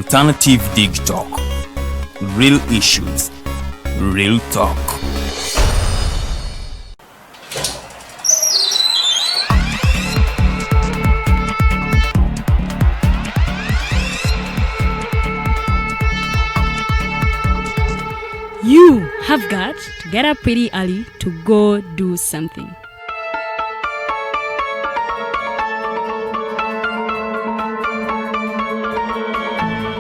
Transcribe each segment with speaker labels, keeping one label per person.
Speaker 1: Alternative Dig Talk. Real issues, real talk.
Speaker 2: You have got to get up pretty early to go do something.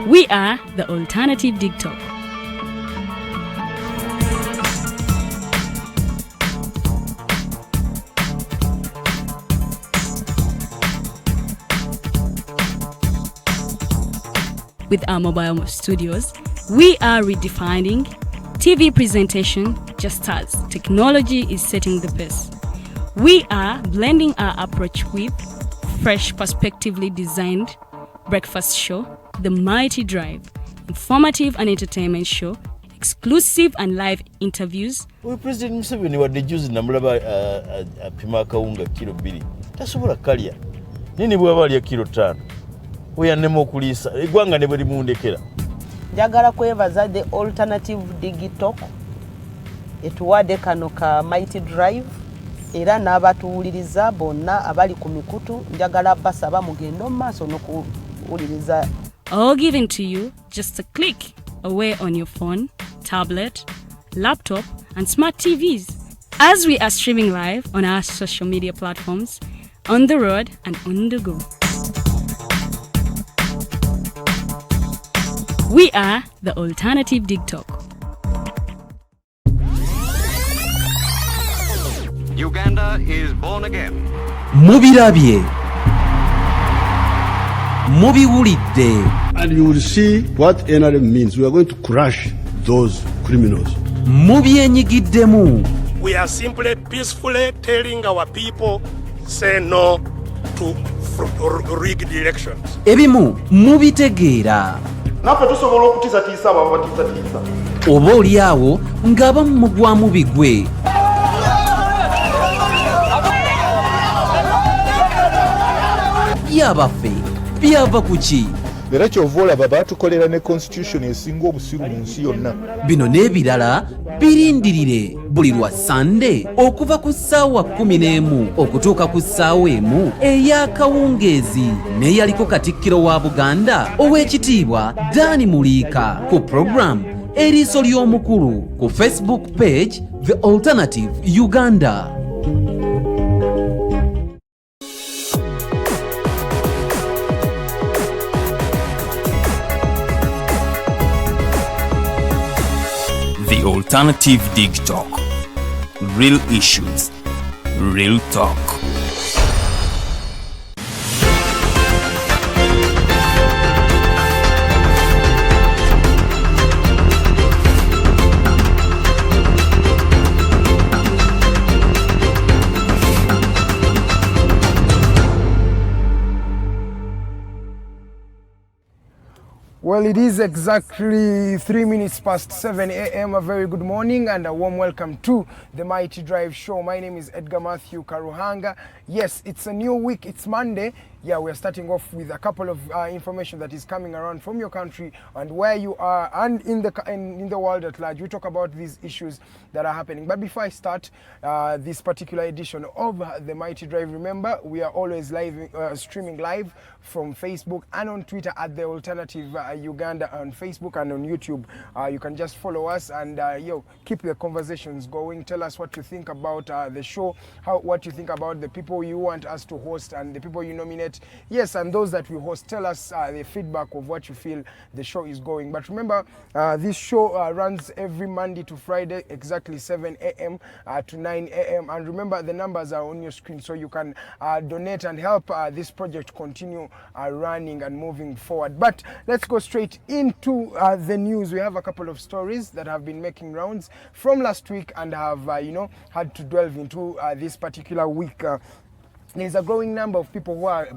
Speaker 2: We are the Alternative Dig Talk. With our mobile studios, we are redefining TV presentation just as technology is setting the pace. We are blending our approach with fresh, perspectively designed breakfast show, The Mighty Drive, informative and entertainment show, exclusive and live interviews.
Speaker 3: We President Museveni wadde juzi namulaba apima akawunga kilo 2 tasobola kalya nini bwaba alya kilo 5 oyannema okuliisa eggwanga ne bwe limundekera.
Speaker 4: Njagala kwebaza the Alternative Dig Talk etuwadde kano ka Mighty Drive era n'abatuwuliriza bonna abali ku mikutu njagala basaba mugende mu maaso n'okuwuliriza.
Speaker 2: All given to you just a click away on your phone, tablet, laptop, and smart TVs. As we are streaming live on our social media platforms, on the road and on the go. We are the Alternative Dig Talk.
Speaker 5: Uganda is born again.
Speaker 6: Mubirabye. Mubiwulidde.
Speaker 7: And you will see what NRM means. We are going to crush those criminals.
Speaker 6: Mubyenyigiddemu.
Speaker 8: We are simply peacefully telling our people, say no to rigged elections.
Speaker 6: Ebimu mubitegeera.
Speaker 8: Naffe tusobola okutiisatiisa abo abatiisatiisa.
Speaker 6: Oba oli awo ng'abamu mugwamu bigwe. Byabaffe byava ku ki?
Speaker 9: Era kyova olaba baatukolera ne constitution esinga obusiru mu nsi yonna.
Speaker 6: Bino n'ebirala birindirire buli lwa Sande okuva ku ssaawa 11 okutuuka ku ssaawa 1 ey'akawungeezi n'eyaliko Katikkiro wa Buganda Oweekitiibwa Dani Muliika ku program Eriiso ly'Omukulu ku Facebook page The Alternative Uganda.
Speaker 1: The Alternative Dig Talk. Real issues, real talk.
Speaker 10: Well, it is exactly 3 minutes past 7 a.m. A very good morning and a warm welcome to the Mighty Drive Show. My name is Edgar Matthew Karuhanga. Yes, it's a new week. It's Monday. Yeah, we're starting off with a couple of information that is coming around from your country and where you are and in the world at large. We talk about these issues that are happening. But before I start this particular edition of the Mighty Drive, remember we are always live streaming live from Facebook and on Twitter at the Alternative Uganda on Facebook and on YouTube. You can just follow us and keep the conversations going. Tell us what you think about the show, what you think about the people you want us to host and the people you nominate. Yes, and those that we host, tell us the feedback of what you feel the show is going. But remember, this show runs every Monday to Friday, exactly 7 a.m. To 9 a.m. And remember, the numbers are on your screen, so you can donate and help this project continue running and moving forward. But let's go straight into the news. We have a couple of stories that have been making rounds from last week and have, had to delve into this particular week. There's a growing number of people who are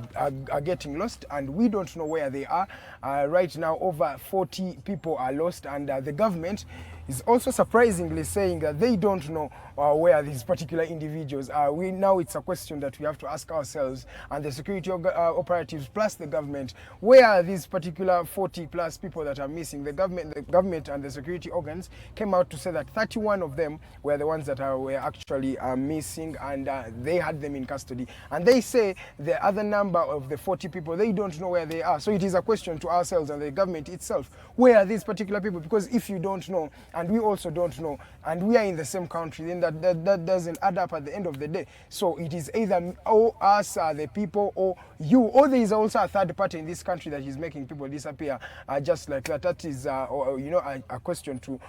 Speaker 10: getting lost and we don't know where they are. Right now, over 40 people are lost and the government is also surprisingly saying that they don't know where these particular individuals are. Now it's a question that we have to ask ourselves and the security operatives plus the government. Where are these particular 40 plus people that are missing? The government and the security organs came out to say that 31 of them were the ones that were actually missing, and they had them in custody. And they say the other number of the 40 people, they don't know where they are. So it is a question to ourselves and the government itself. Where are these particular people? Because if you don't know, and we also don't know, and we are in the same country, then that doesn't add up at the end of the day. So it is either us, the people, or you, or there is also a third party in this country that is making people disappear just like that. That is, a question to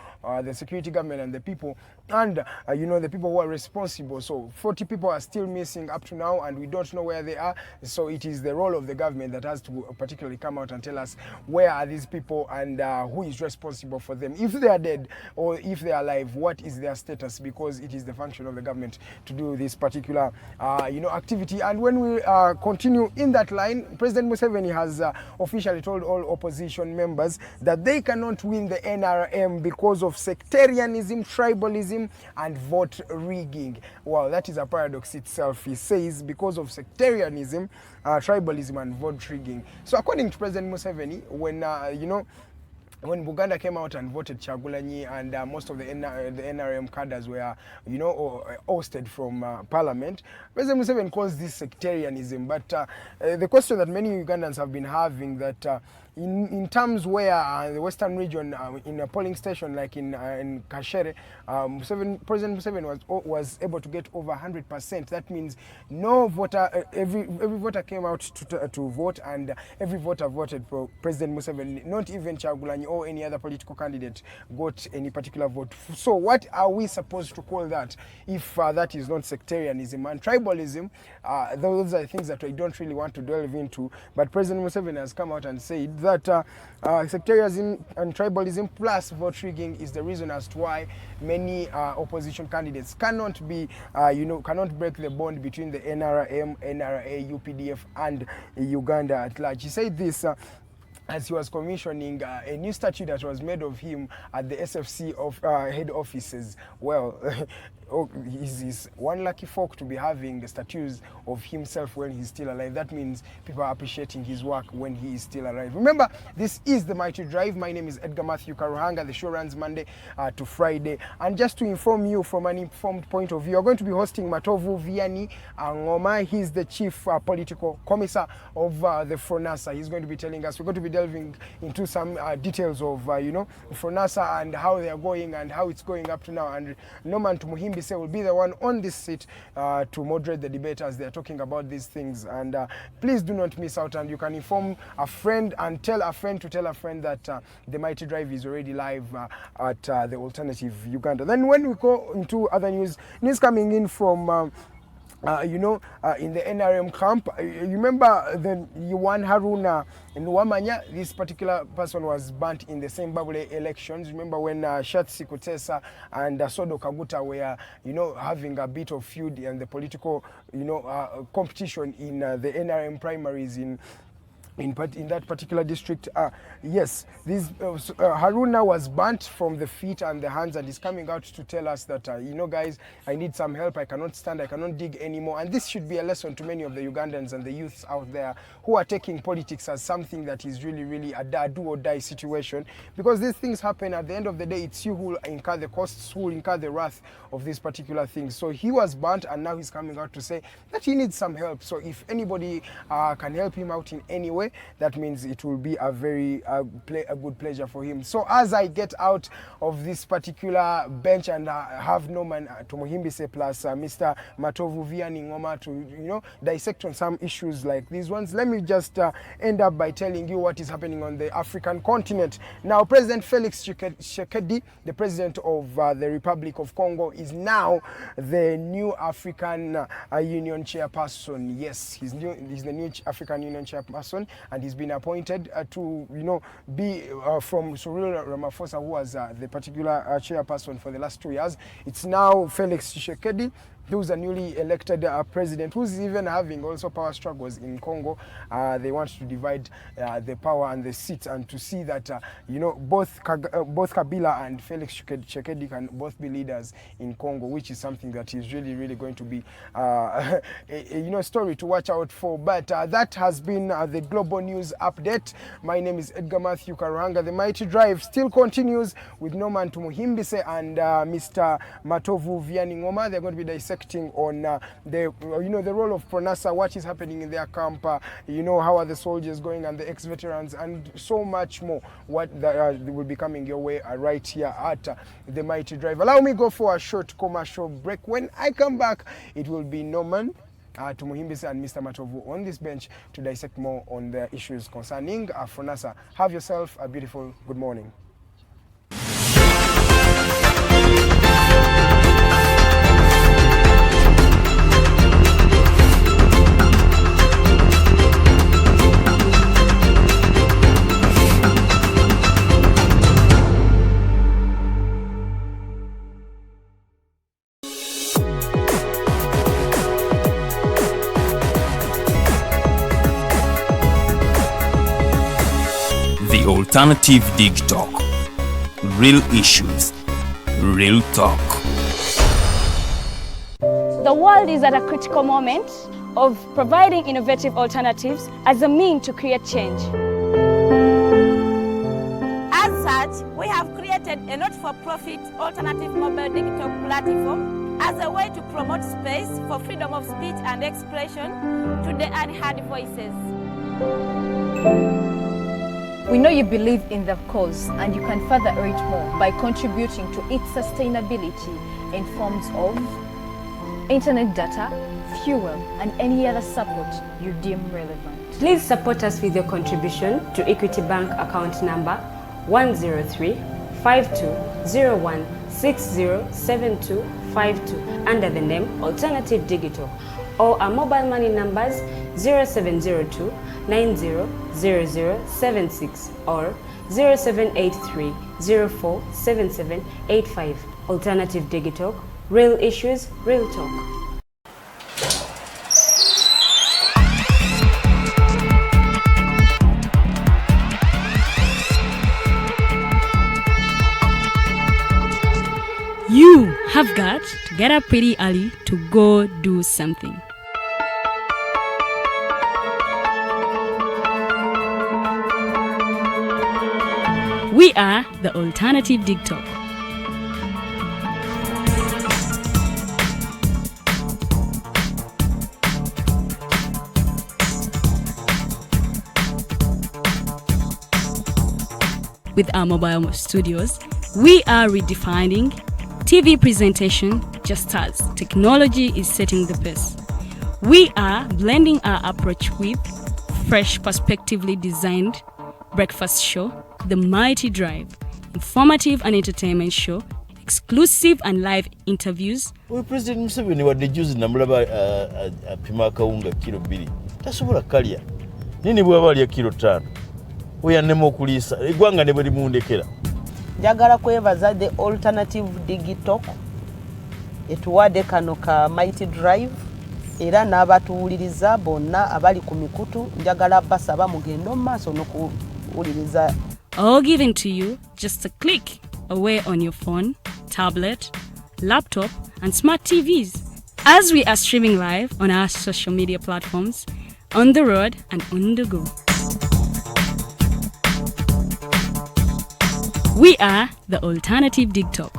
Speaker 10: the security government and the people, and the people who are responsible. So 40 people are still missing up to now, and we don't know where they are. So it is the role of the government that has to particularly come out and tell us where are these people and who is responsible for them. If they are dead or if they are alive, what is their status? Because it is the function of the government to do this particular activity. And when we continue in that line, President Museveni has officially told all opposition members that they cannot win the NRM because of sectarianism, tribalism, and vote rigging. Well, that is a paradox itself. He says because of sectarianism, tribalism, and vote rigging. So according to President Museveni, when Buganda came out and voted Chagulanyi, and most of the NRM cadres were, ousted from parliament, President Museveni calls this sectarianism. But the question that many Ugandans have been having, that in terms where the western region, in a polling station like in Kashere, President Museveni was able to get over 100%. That means no voter, every voter came out to vote, and every voter voted for President Museveni. Not even Chagulanyi or any other political candidate got any particular vote. So what are we supposed to call that if that is not sectarianism and tribalism? Those are things that I don't really want to delve into. But President Museveni has come out and said that sectarianism and tribalism plus vote rigging is the reason as to why many opposition candidates cannot be, cannot break the bond between the NRM, NRA, UPDF, and Uganda at large. He said this as he was commissioning a new statue that was made of him at the SFC head offices. Well, he's one lucky folk to be having the statues of himself when he's still alive. That means people are appreciating his work when he is still alive. Remember, this is the Mighty Drive. My name is Edgar Matthew Karuhanga. The show runs Monday to Friday. And just to inform you from an informed point of view, you're going to be hosting Matovu Vianey Ngoma. He's the chief political commissar of the FRONASA. He's going to be telling us, we're going to be delving into some details of, FRONASA and how they are going and how it's going up to now. And Norman Tumuhimbi will be the one on this seat to moderate the debate as they are talking about these things. And please do not miss out, and you can inform a friend and tell a friend to tell a friend that the Mighty Drive is already live at the Alternative Uganda. Then when we go into other news coming in from in the NRM camp, you remember the Yuan Haruna Nwamanya? This particular person was burnt in the Zimbabwe elections. Remember when Shatsi Kutesa and Sodo Kaguta were, having a bit of feud and the political, competition in the NRM primaries in that particular district. Yes, this Haruna was burnt from the feet and the hands, and is coming out to tell us that, guys, I need some help. I cannot stand. I cannot dig anymore. And this should be a lesson to many of the Ugandans and the youths out there who are taking politics as something that is really, really a do or die situation. Because these things happen. At the end of the day, it's you who will incur the costs, who will incur the wrath of these particular things. So he was burnt, and now he's coming out to say that he needs some help. So if anybody can help him out in any way, that means it will be a very a good pleasure for him. So as I get out of this particular bench and have Norman Tumuhimbise plus Mr. Matovu Vianey Ngoma to dissect on some issues like these ones, let me just end up by telling you what is happening on the African continent. Now, President Felix Tshisekedi, the president of the Republic of Congo, is now the new African Union chairperson. Yes, he's the new African Union chairperson, and he's been appointed to be from Cyril Ramaphosa, who was the particular chairperson for the last 2 years. It's now Felix Tshisekedi. who's a newly elected president, who's even having also power struggles in Congo. They want to divide the power and the seats, and to see that both Kabila and Felix Tshisekedi can both be leaders in Congo, which is something that is really going to be a story to watch out for. But that has been the global news update. My name is Edgar Matthew Karuhanga. The Mighty Drive still continues with Norman Tumuhimbise and Mr. Matovu Vianey Ngoma. They're going to be dissecting on the role of FRONASA, what is happening in their camp, how are the soldiers going and the ex-veterans, and so much more. What will be coming your way right here at the Mighty Drive. Allow me go for a short commercial break. When I come back, it will be Norman Tumuhimbise and Mr. Matovu on this bench to dissect more on the issues concerning FRONASA. Have yourself a beautiful good morning.
Speaker 1: The Alternative Dig Talk. Real issues, real talk.
Speaker 2: The world is at a critical moment of providing innovative alternatives as a means to create change.
Speaker 11: As such, we have created a not-for-profit alternative mobile digital platform as a way to promote space for freedom of speech and expression to the unheard voices.
Speaker 12: We know you believe in the cause, and you can further it more by contributing to its sustainability in forms of internet data, fuel, and any other support you deem relevant.
Speaker 13: Please support us with your contribution to Equity Bank account number 103-5201-607252 under the name Alternative Digital, or our mobile money numbers 0702 900076 or 0783 047785. Alternative Digital, real issues, real talk.
Speaker 2: You have got to get up pretty early to go do something. We are the Alternative Dig Talk. With our mobile studios, we are redefining TV presentation just as technology is setting the pace. We are blending our approach with fresh, perspectively designed breakfast show, The Mighty Drive, informative and entertainment show, exclusive and live interviews.
Speaker 3: President Museveni wadde juzi namulaba apima akawunga kilo 2 tasobola kalya nini bwaba alya kilo 5 oyanema okuliisa eggwanga ne bwe limundekera.
Speaker 4: Njagala kwebaza the Alternative Digital etuwadde kano ka Mighty Drive era n'abatuwuliriza bonna abali ku mikutu njagala basaba mugendo mu maaso n'okuwuliriza.
Speaker 2: All given to you just a click away on your phone, tablet, laptop, and smart TVs. As we are streaming live on our social media platforms, on the road and on the go. We are the Alternative Dig Talk.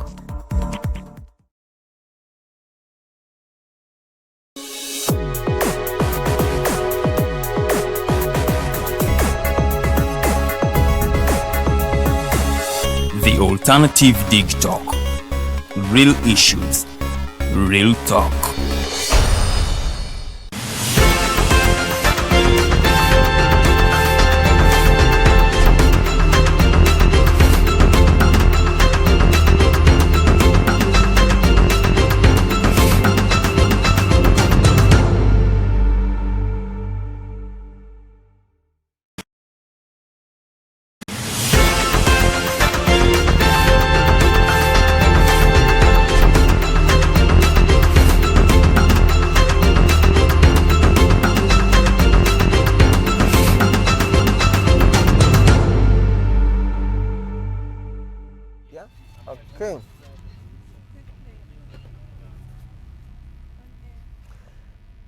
Speaker 1: The Alternative Dig Talk. Real issues, real talk.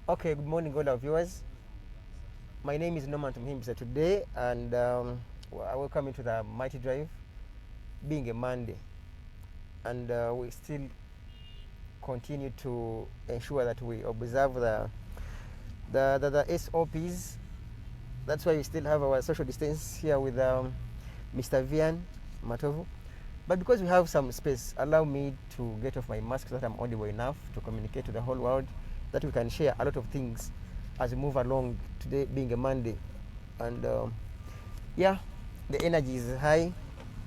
Speaker 14: Okay, good morning, all our viewers. My name is Norman Tumhimbisa today, and I welcome you to the Mighty Drive, being a Monday. And we still continue to ensure that we observe the SOPs. That's why we still have our social distance here with Mr. Vian, Matovu. But because we have some space, allow me to get off my mask so that I'm audible enough to communicate to the whole world, that we can share a lot of things as we move along, today being a Monday. And yeah, the energy is high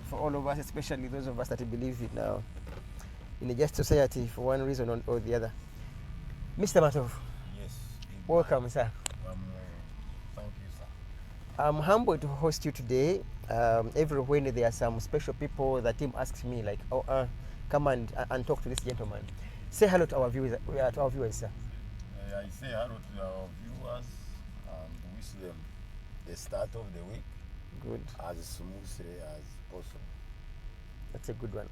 Speaker 14: for all of us, especially those of us that believe in a just society for one reason or the other. Mr. Matov.
Speaker 3: Yes.
Speaker 14: Welcome, sir.
Speaker 3: Thank you, sir.
Speaker 14: I'm humbled to host you today. Every Wednesday there are some special people. The team asks me like, come and talk to this gentleman. Say hello to our viewers, sir.
Speaker 3: I say hello to our viewers and wish them the start of the week
Speaker 14: good
Speaker 3: as smoothly as possible.
Speaker 14: That's a good one.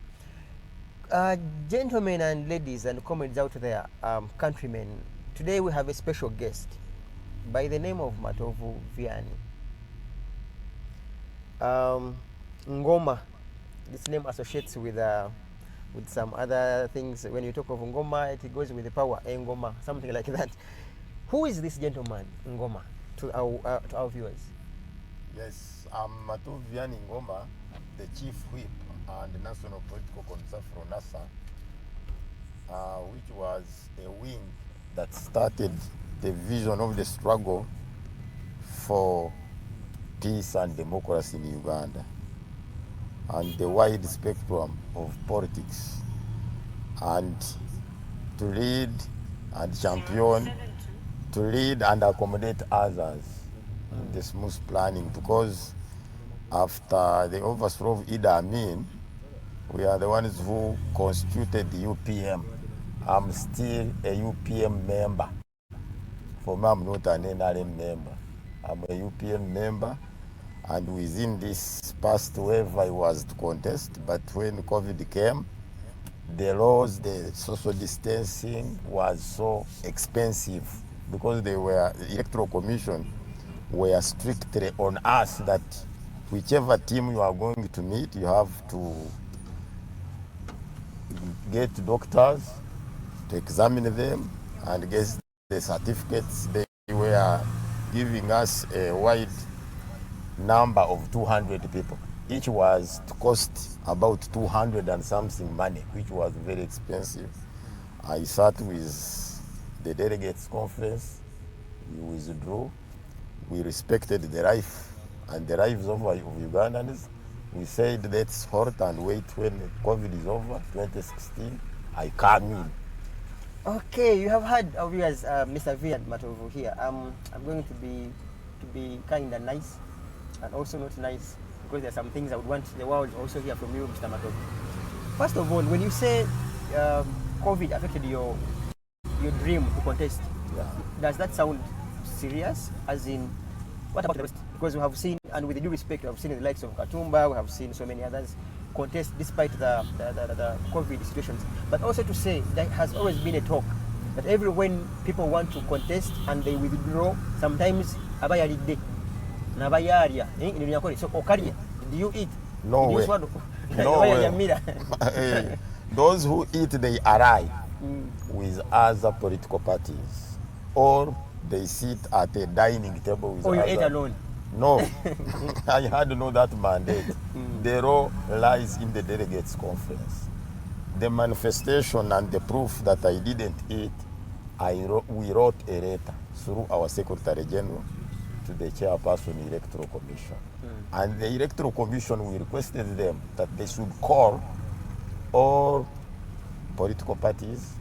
Speaker 14: Gentlemen and ladies and comrades out there, countrymen, today we have a special guest by the name of Matovu Vianey Ngoma. This name associates with some other things. When you talk of Ngoma, it goes with the power, Ngoma, something like that. Who is this gentleman, Ngoma, to our viewers?
Speaker 3: Yes, I'm Matove Vianney Ngoma, the Chief Whip and National Political Commissar FRONASA, which was a wing that started the vision of the struggle for peace and democracy in Uganda, and the wide spectrum of politics, and to lead and champion, to lead and accommodate others in the smooth planning, because after the overthrow of Idi Amin, we are the ones who constituted the UPM. I'm still a UPM member. For me, I'm not an NRM member. I'm a UPM member. And within this past wave, I was to contest, but when COVID came, the laws, the social distancing was so expensive, because the Electoral Commission were strictly on us that whichever team you are going to meet, you have to get doctors to examine them and get the certificates. They were giving us a wide number of 200 people. Each was to cost about 200 and something money, which was very expensive. I sat with the delegates conference, we withdrew, we respected the life and the lives of Ugandans. We said let's halt and wait when COVID is over, 2016, I come in.
Speaker 14: Okay, you have heard our viewers, Mr. Vian Matovu here. I'm going to be kind and nice, and also not nice, because there are some things I would want the world also hear from you, Mr. Matovu. First of all, when you say COVID affected your dream to contest, does that sound serious? As in, what about the rest? Because we have seen, and with due respect, we have seen the likes of Katumba, we have seen so many others contest despite the COVID situations. But also to say, there has always been a talk that every when people want to contest and they withdraw, sometimes abayalide nabayalia so okalia, do you eat?
Speaker 3: No way. No way. Those who eat, they arrive with other political parties, or they sit at a dining table with
Speaker 14: or you
Speaker 3: other.
Speaker 14: ate alone?
Speaker 3: No, I had no that mandate. The law lies in the delegates conference. The manifestation and the proof that I didn't eat, we wrote a letter through our Secretary General to the Chairperson Electoral Commission. And the Electoral Commission, we requested them that they should call all political parties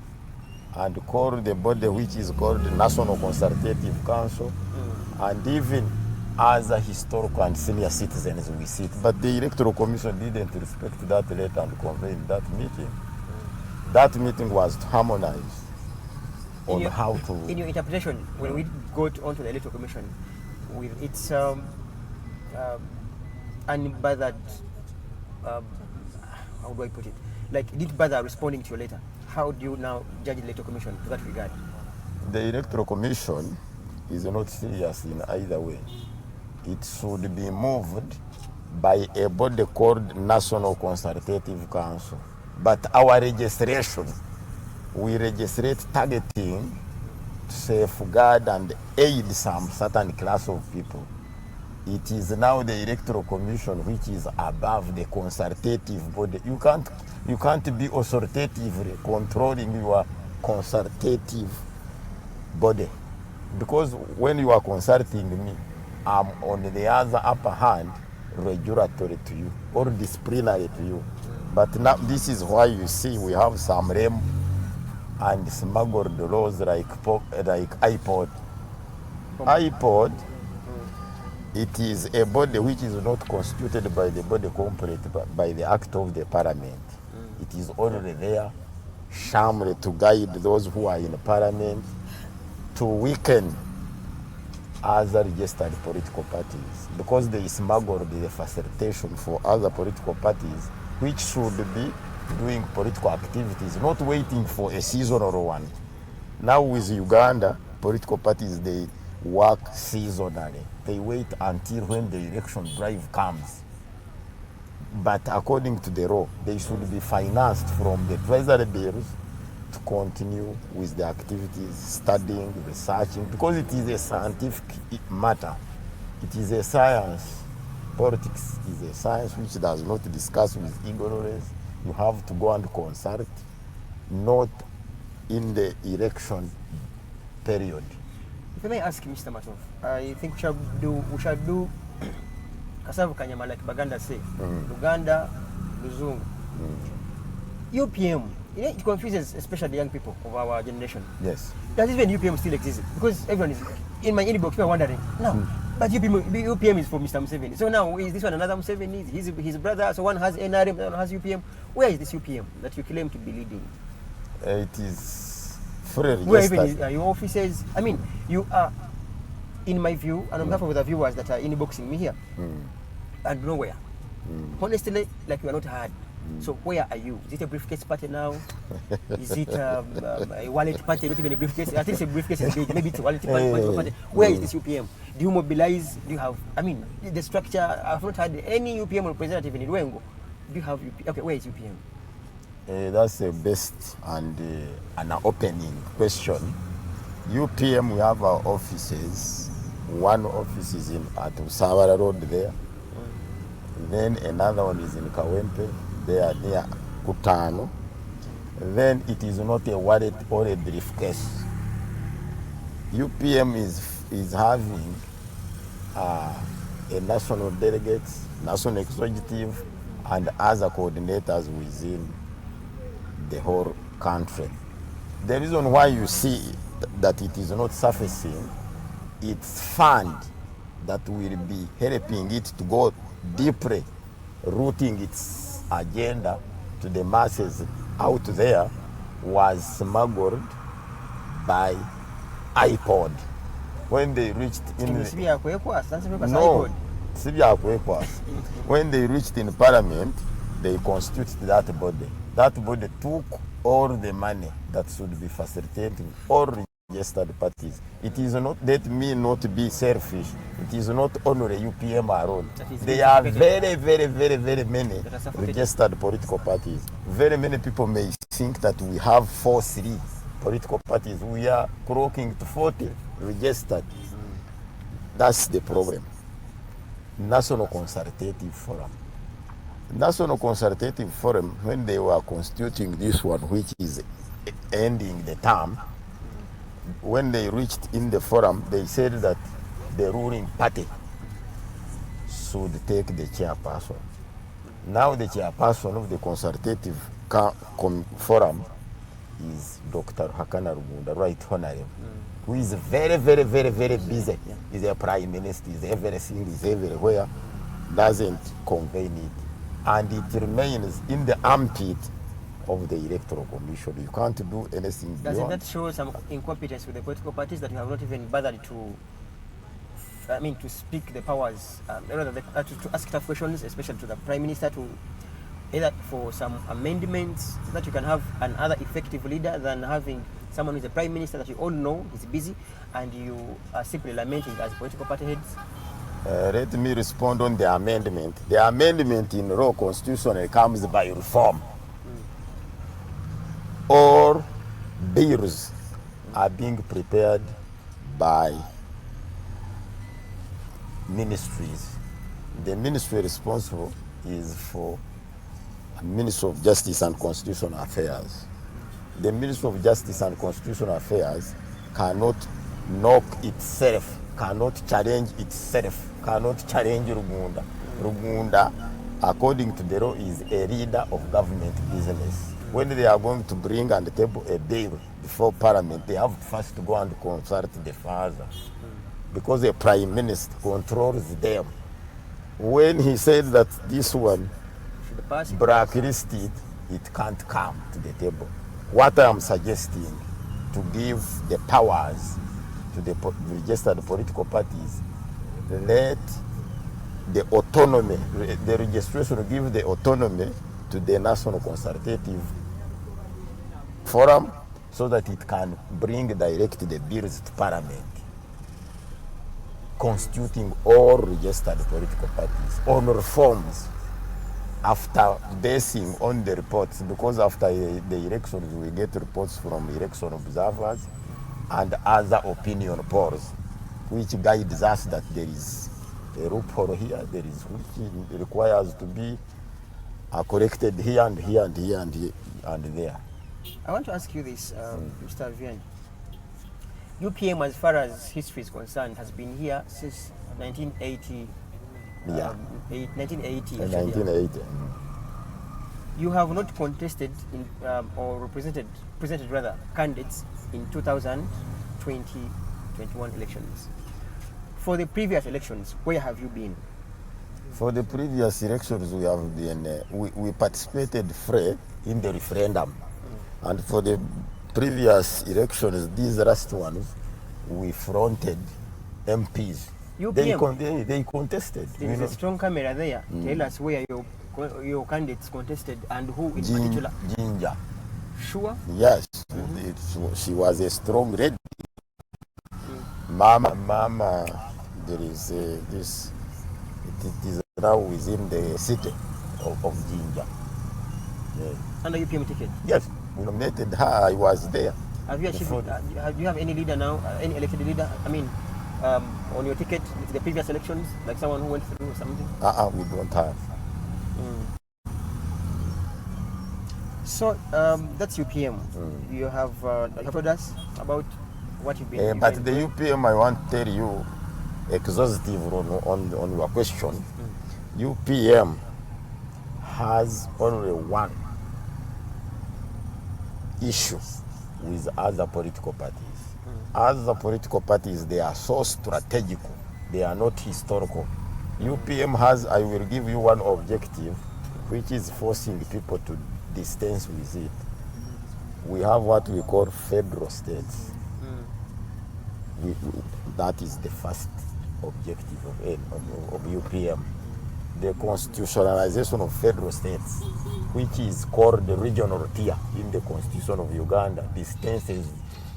Speaker 3: and call the body which is called the National Consultative Council, and even other historical and senior citizens we sit. But the Electoral Commission didn't respect that letter and convene that meeting. That meeting was to harmonize on how to...
Speaker 14: In your interpretation, when we got onto the Electoral Commission, with its unbothered, how do I put it? Like, it didn't bother responding to your letter. How do you now judge the Electoral Commission to that regard?
Speaker 3: The Electoral Commission is not serious in either way. It should be moved by a body called National Consultative Council. But our registration, we registrate targeting to safeguard and aid some certain class of people. It is now the Electoral Commission which is above the consultative body. You can't be authoritatively controlling your consultative body, because when you are consulting me, I'm on the other upper hand, regulatory to you or disciplinary to you. But now this is why you see we have some REM and smuggled laws like iPod. iPod, it is a body which is not constituted by the body corporate, but by the act of the parliament. It is only there, shamefully, to guide those who are in parliament, to weaken other registered political parties, because they smuggled the facilitation for other political parties which should be doing political activities, not waiting for a seasonal one. Now with Uganda, political parties, they work seasonally. They wait until when the election drive comes. But according to the law, they should be financed from the treasury bills to continue with the activities, studying, researching, because it is a scientific matter. It is a science. Politics is a science which does not discuss with ignorance. You have to go and consult, not in the election period.
Speaker 14: If I may ask Mr. Matov, I think we shall do Kasavu Kanyama, like Baganda say, Uganda, Luzungu. UPM, you know, it confuses especially young people of our generation.
Speaker 3: Yes.
Speaker 14: Does even UPM still exist? Because everyone is, in my inbox, people are wondering, no, but UPM is for Mr. Museveni. So now, is this one another Museveni? His brother, so one has NRM, the other one has UPM. Where is this UPM that you claim to be leading?
Speaker 3: It is fully registered.
Speaker 14: Where even are your offices? I mean, you are, in my view, and on behalf of the viewers that are inboxing me here, and nowhere. Honestly, like you are not heard. So where are you? Is it a briefcase party now? Is it a wallet party? Not even a briefcase. I think it's a briefcase is big. Maybe it's a wallet party. Where is this UPM? Do you mobilize? Do you have? I mean, the structure. I've not had any UPM representative in Rwengo. Do you have UPM? Okay, where is UPM?
Speaker 3: That's the best and an opening question. UPM, we have our offices. One office is at Usawara Road there. Then another one is in Kawempe. They are near Kutano. Then it is not a wallet or a briefcase. UPM is having a national delegate, national executive, and other coordinators within the whole country. The reason why you see that it is not surfacing, it's fund that will be helping it to go deeply, rooting its agenda to the masses out there, was smuggled by iPod. When they reached in when they reached in parliament, they constituted that body. That body took all the money that should be facilitated all registered parties. It is not, let me not be selfish, it is not only UPM alone. There are very many registered political parties. Very many people may think that we have 43 political parties. We are clocking to 40 registered. That's the problem. National Consultative Forum. National Consultative Forum, when they were constituting this one, which is ending the term, when they reached in the forum, they said that the ruling party should take the chairperson. Now the chairperson of the Consultative Forum is Dr. Hakana Rugunda, Right Honorable, who is very busy. He's a prime minister, he's everything, he's everywhere, doesn't convene it. And it remains in the armpit of the Electoral Commission. You can't do anything beyond.
Speaker 14: Doesn't that show some incompetence with the political parties that you have not even bothered to, to speak the powers, to ask tough questions, especially to the Prime Minister, to either for some amendments so that you can have another effective leader than having someone who's a prime minister that you all know is busy, and you are simply lamenting as political party heads?
Speaker 3: Let me respond on the amendment. The amendment in raw constitution comes by reform. All bills are being prepared by ministries. The ministry responsible is for Ministry of Justice and Constitutional Affairs. The Ministry of Justice and Constitutional Affairs cannot knock itself, cannot challenge itself, cannot challenge Rugunda. Rugunda, according to the law, is a leader of government business. When they are going to bring and table a bill before Parliament, they have first to go and consult the father, because the Prime Minister controls them. When he said that this one blacklisted, it can't come to the table. What I am suggesting, to give the powers to the registered political parties, let the autonomy, the registration give the autonomy to the National Consultative Forum, so that it can bring direct the bills to Parliament, constituting all registered political parties on reforms after basing on the reports, because after the elections we get reports from election observers and other opinion polls, which guides us that there is a loophole here, there is which requires to be corrected here and here and here and here and there.
Speaker 14: I want to ask you this, Mr. Vianney. UPM, as far as history is concerned, has been here since 1980.
Speaker 3: Yeah.
Speaker 14: 1980.
Speaker 3: 1980.
Speaker 14: You have not contested in, or presented rather candidates in 2020-21 elections. For the previous elections, where have you been?
Speaker 3: For the previous elections, we have been we participated free in the referendum, and for the previous elections, these last ones, we fronted MPs.
Speaker 14: UPM.
Speaker 3: They contested.
Speaker 14: There is a strong camera there. Tell us where your candidates contested and who in particular.
Speaker 3: Ginger.
Speaker 14: Sure?
Speaker 3: Yes. She was a strong lady. Mama, there is this. It is now within the city of Ginger. Yeah.
Speaker 14: Under UPM ticket?
Speaker 3: Yes. We nominated her. I was there.
Speaker 14: Have you achieved? Do you have any leader now? Any elected leader? I mean, on your ticket, the previous elections, like someone who went through or something?
Speaker 3: We don't have.
Speaker 14: So that's UPM. You have told us about what you've been.
Speaker 3: But the UPM, I want to tell you, exhaustive on your question. UPM has only one issue with other political parties. Other political parties, they are so strategical, they are not historical. UPM has, I will give you one objective, which is forcing people to distance with it. We have what we call federal states. That is the first objective of UPM. The constitutionalization of federal states, which is called the regional tier in the constitution of Uganda, distances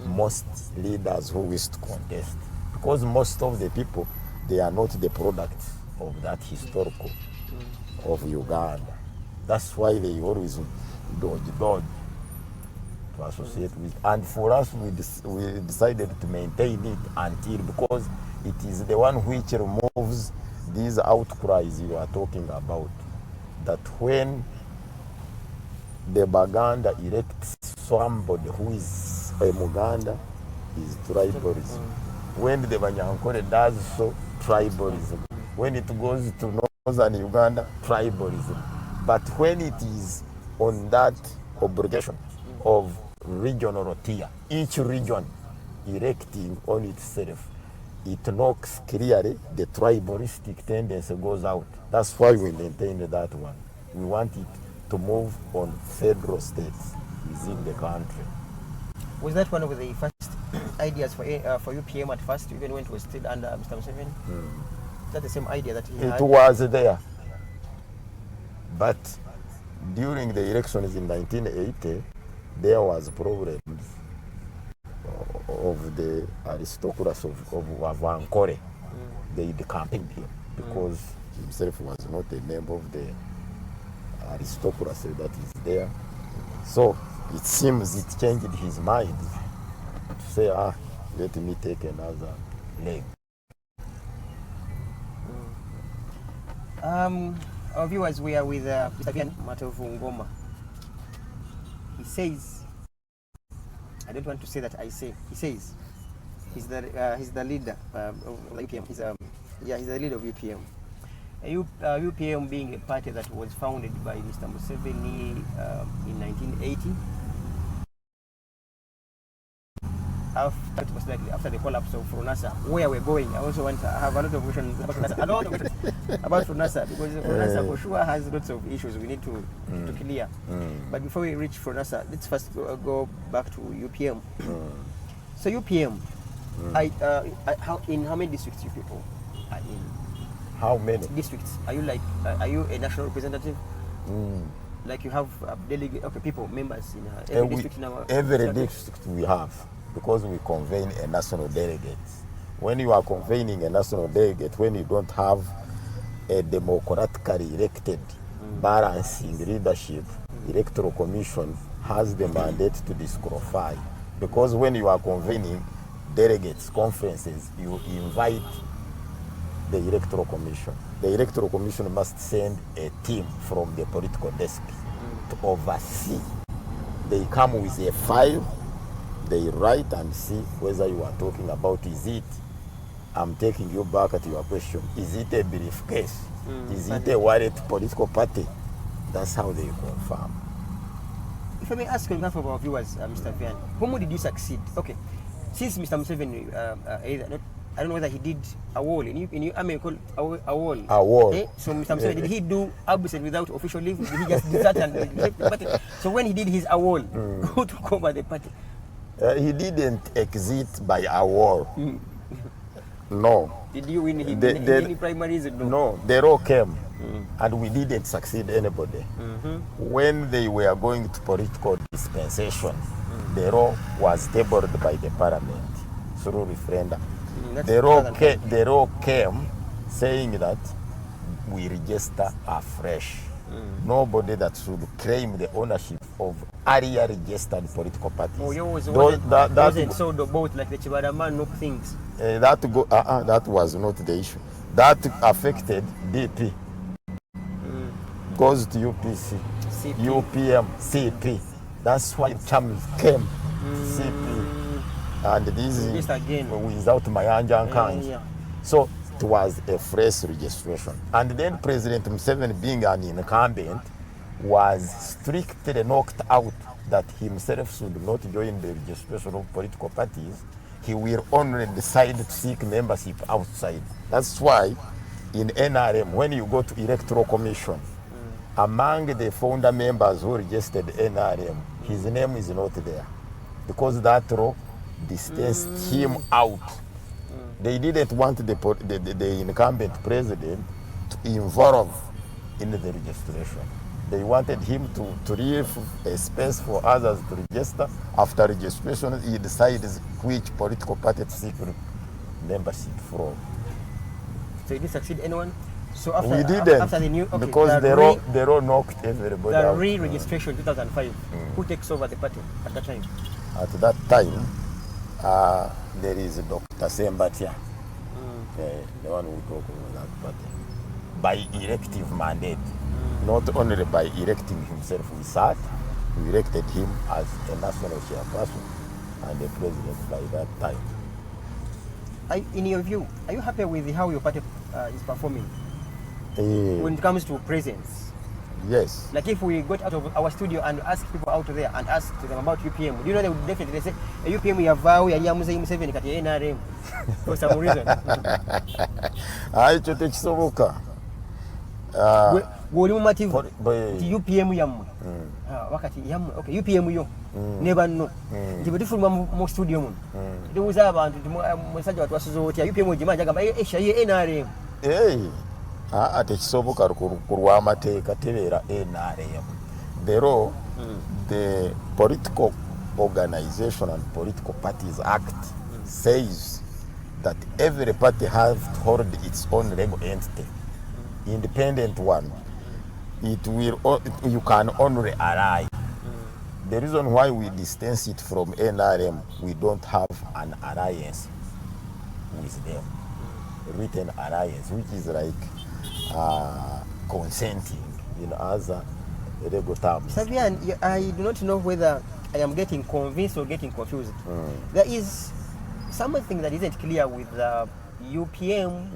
Speaker 3: most leaders who wish to contest, because most of the people, they are not the product of that historical of Uganda. That's why they always dodge to associate with. And for us, we decided to maintain it until, because it is the one which removes these outcries you are talking about, that when the Baganda elects somebody who is a Muganda, is tribalism. When the Banyankore does so, tribalism. When it goes to northern Uganda, tribalism. But when it is on that obligation of regional tier, each region erecting on itself, it knocks clearly, the tribalistic tendency goes out. That's why we maintained that one. We want it to move on federal states within the country.
Speaker 14: Was that one of the first ideas for UPM at first, even when it was still under Mr. Museveni? Is that the same idea that he had?
Speaker 3: It was there. But during the elections in 1980, there was problems of the aristocracy of Ankole. They campaigned him because himself was not a member of the aristocracy that is there. So it seems it changed his mind to say, let me take another leg.
Speaker 14: Our viewers, we are with Mr. Matovu Ngoma. He says, I don't want to say that I say, he says, he's the leader of UPM. He's the leader of UPM. UPM being a party that was founded by Mr. Museveni in 1980. After the collapse of FRONASA, where we're going, I also want to have a lot of questions about FRONASA. A lot of questions about FRONASA, because FRONASA for sure has lots of issues we need to clear. But before we reach FRONASA, let's first go back to UPM. So UPM, in how many districts you people are in?
Speaker 3: How many
Speaker 14: districts? Are you a national representative? Like you have delegate, people, members in every district in our
Speaker 3: every district we have, because we convene a national delegate. When you are convening a national delegate, when you don't have a democratically elected balancing leadership, electoral commission has the mandate to disqualify. Because when you are convening delegates, conferences, you invite the electoral commission. The electoral commission must send a team from the political desk to oversee. They come with a file, they write and see whether you are talking about, is it, I'm taking you back at your question, is it a briefcase? Is it a wallet political party? That's how they confirm.
Speaker 14: If I may ask on behalf of our viewers, Mr. Vianney, whom did you succeed? Okay, since Mr. Museveni, I don't know whether he did a wall. In you army called a wall.
Speaker 3: A wall.
Speaker 14: Okay? So Mr. Museveni, did he do absent without official leave? Did he just desert and left the party? So when he did his awol, who took over the party?
Speaker 3: He didn't exit by a wall. No.
Speaker 14: Did you win him in any primaries?
Speaker 3: No, they all came. And we didn't succeed anybody. When they were going to political dispensation, the law was tabled by the parliament through referendum. They all came saying that we register afresh. Nobody that should claim the ownership of earlier registered political parties.
Speaker 14: Oh, yours wasn't sold about like the Chibadama things.
Speaker 3: That was not the issue. That affected DP. Goes to UPC, UPM, CP. That's why Chams came. CP. And this is again without Mayanja and Kanji. So it was a fresh registration. And then President Museveni, being an incumbent, was strictly knocked out that himself should not join the registration of political parties. He will only decide to seek membership outside. That's why in NRM, when you go to electoral commission, among the founder members who registered NRM, his name is not there, because that law distanced him out. They didn't want the incumbent president to involve in the registration. They wanted him to leave a space for others to register. After registration, he decides which political party to seek membership from.
Speaker 14: So you didn't succeed anyone? So after,
Speaker 3: we didn't,
Speaker 14: after the new,
Speaker 3: because they all knocked everybody out.
Speaker 14: The re-registration 2005, who takes over the party at that time?
Speaker 3: At that time, there is Dr. Sembatia, the one who took over that party, by elective mandate. Not only by electing himself, we elected him as a national chairperson and the president by that time.
Speaker 14: In your view, are you happy with how your party is performing when it comes to presence?
Speaker 3: Yes.
Speaker 14: Like if we got out of our studio and ask people out there and ask them about UPM, do you know they would definitely say, UPM we have vowed Museveni kati NRM for some reason.
Speaker 3: Aicho tekisoboka.
Speaker 14: Woli mumativu UPM yammwe wakati yammwe okay UPM yo never know nti bwetufuluma mu studio muno ndowooza abantu musajja watu wasuzo otya UPM ojimanja gamba esha ye NRM
Speaker 3: tekisoboka ku lw'amateeka tebeera NRM. The law, the political Organization and Political Parties Act says that every party has to hold its own legal entity, independent one. You can only ally. The reason why we distance it from NRM, we don't have an alliance with them, written alliance, which is like consenting in other legal terms.
Speaker 14: Savian, I do not know whether I am getting convinced or getting confused. There is something that isn't clear with the UPM,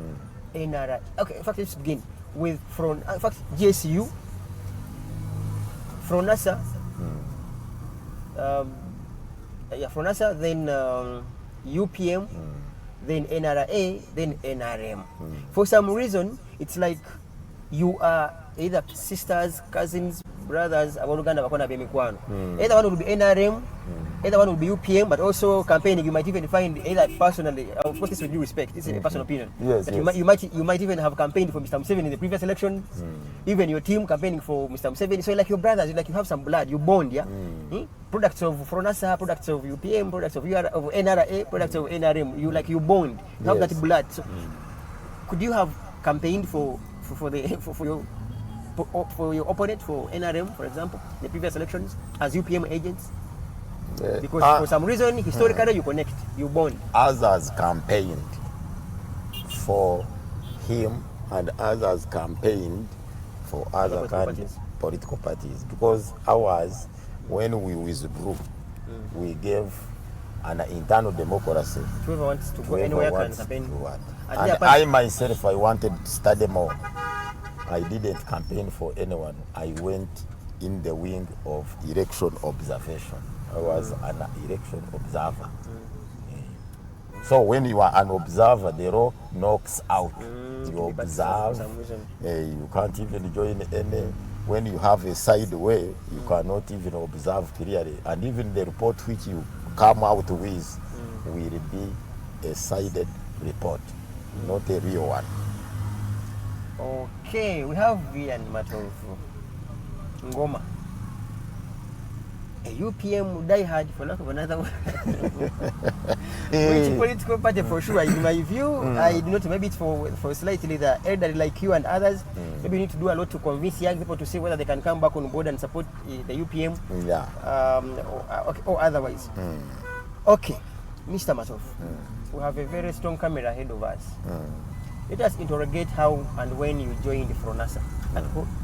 Speaker 14: NRI. Okay, in fact, let's begin with GSU, FRONASA, FRONASA, then UPM, then NRA, then NRM. For some reason, it's like you are either sisters, cousins, brothers, either one will be NRM, either one will be UPM, but also campaigning, you might even find either personally, of course this with due respect, this is a personal opinion.
Speaker 3: Yes,
Speaker 14: that
Speaker 3: yes.
Speaker 14: You might even have campaigned for Mr. Museveni in the previous election, even your team campaigning for Mr. Museveni. So like your brothers, like you have some blood, you bond, yeah? Products of FRONASA, products of UPM, products of NRA, products of NRM, you bond, you have that blood. So could you have campaigned for your opponent, for NRM, for example, in the previous elections, as UPM agents? Because for some reason, historically, you connect, you bond.
Speaker 3: Others campaigned for him, and others campaigned for other political parties. Because ours, when we withdrew, we gave an internal democracy.
Speaker 14: Whoever wants to go anywhere can campaign.
Speaker 3: And I myself, I wanted to study more. I didn't campaign for anyone. I went in the wing of election observation. I was an election observer. So when you are an observer, the law knocks out. You observe. You can't even join any. When you have a side way, you cannot even observe clearly. And even the report which you come out with will be a sided report, not a real one.
Speaker 14: Okay, we have Vianney Matovu Ngoma, a UPM diehard, for lack of another word. Which political party for sure? In my view, I do not. Maybe it's for slightly the elderly like you and others. Maybe you need to do a lot to convince young people to see whether they can come back on board and support the UPM, or otherwise. Okay, Mr. Matove, we have a very strong camera ahead of us. Let us interrogate how and when you joined FRONASA.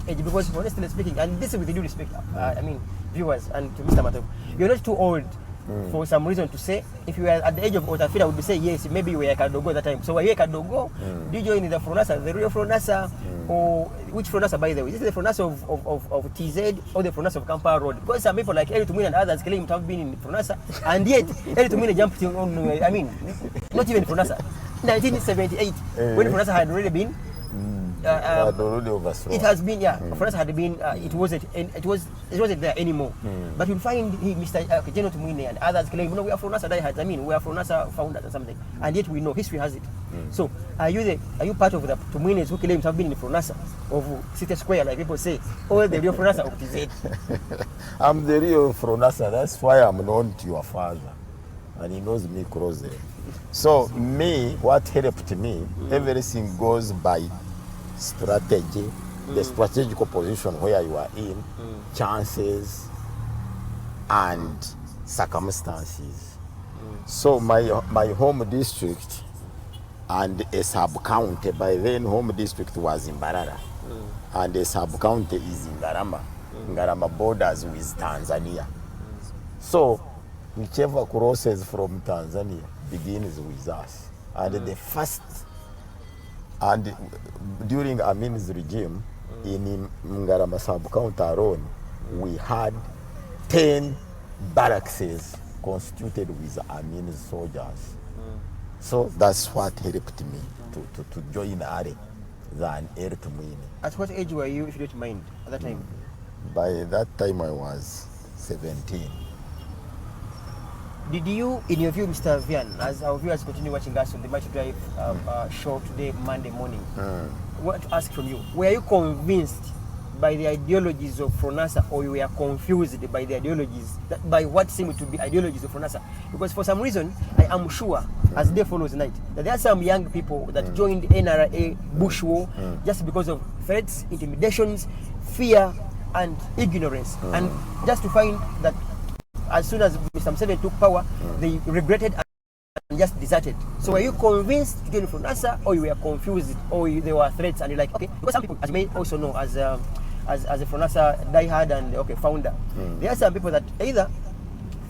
Speaker 14: Because honestly speaking, and this is with due respect, I mean, viewers and to Mr. Matove, you're not too old for some reason to say. If you were at the age of Otafila, I would say yes, maybe you were a Kadogo at that time. So were you a Kadogo? Did you join the FRONASA, the real FRONASA, or which FRONASA, by the way? Is this the FRONASA of TZ or the FRONASA of Kampala Road? Because some people like Eli Tumwine and others claim to have been in FRONASA, and yet Eli Tumwine jumped on, I mean, not even FRONASA. 1978, when FRONASA had already been, it has been, FRONASA had been, it wasn't there anymore. But you'll find Mr. General Tumwine and others claim, we are FRONASA diehards. I mean, we are FRONASA founders or something, and yet we know history has it. So, are you part of the Tumwines who claim to have been in FRONASA of City Square, like people say, or the real FRONASA of TZ?
Speaker 3: I'm the real FRONASA. That's why I'm known to your father, and he knows me closely. So me, what helped me, everything goes by strategy, the strategical position where you are in, chances and circumstances. So my home district and a sub-county, by then home district was in Mbarara, and a sub-county is in Ngarama. Ngarama borders with Tanzania. So whichever crosses from Tanzania begins with us. And the first, and during Amin's regime, in Ngarama sub-county alone, we had 10 barracks constituted with Amin's soldiers. So that's what helped me to join ARE than Eli Tumwine.
Speaker 14: At what age were you, if you don't mind, at that time?
Speaker 3: By that time I was 17.
Speaker 14: Did you, in your view, Mr. Vianney, as our viewers continue watching us on the Mighty Drive show today, Monday morning, I want to ask from you, were you convinced by the ideologies of FRONASA, or you were confused by the ideologies, by what seemed to be ideologies of FRONASA? Because for some reason, I am sure, as day follows night, that there are some young people that joined NRA Bush War just because of threats, intimidations, fear, and ignorance. And just to find that as soon as Mr. Museveni took power, they regretted and just deserted. So were you convinced to join FRONASA, or you were confused, or there were threats, and you're like, okay, because some people, as you may also know, as a FRONASA diehard and founder, there are some people that either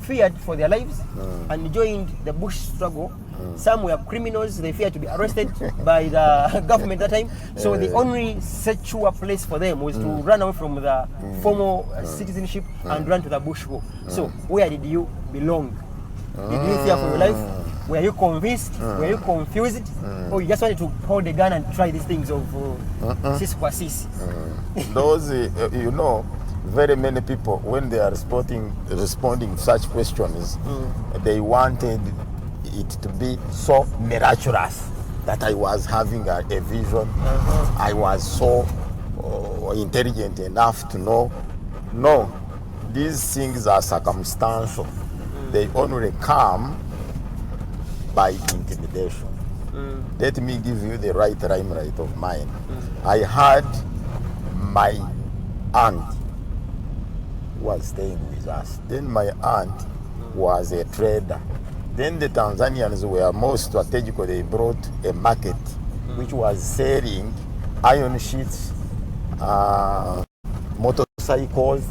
Speaker 14: feared for their lives and joined the Bush struggle. Some were criminals, they feared to be arrested by the government that time. So the only secure place for them was to run away from the formal citizenship and run to the Bush war. So where did you belong? Did you fear for your life? Were you convinced? Were you confused? Or you just wanted to hold a gun and try these things of cis qua cis?
Speaker 3: Those, you know, very many people, when they are responding to such questions, they wanted it to be so miraculous that I was having a vision. I was so intelligent enough to know. No, these things are circumstantial. They only come by intimidation. Let me give you the right of mine. I had my aunt who was staying with us. Then my aunt was a trader. Then the Tanzanians were more strategic. They brought a market which was selling iron sheets, motorcycles,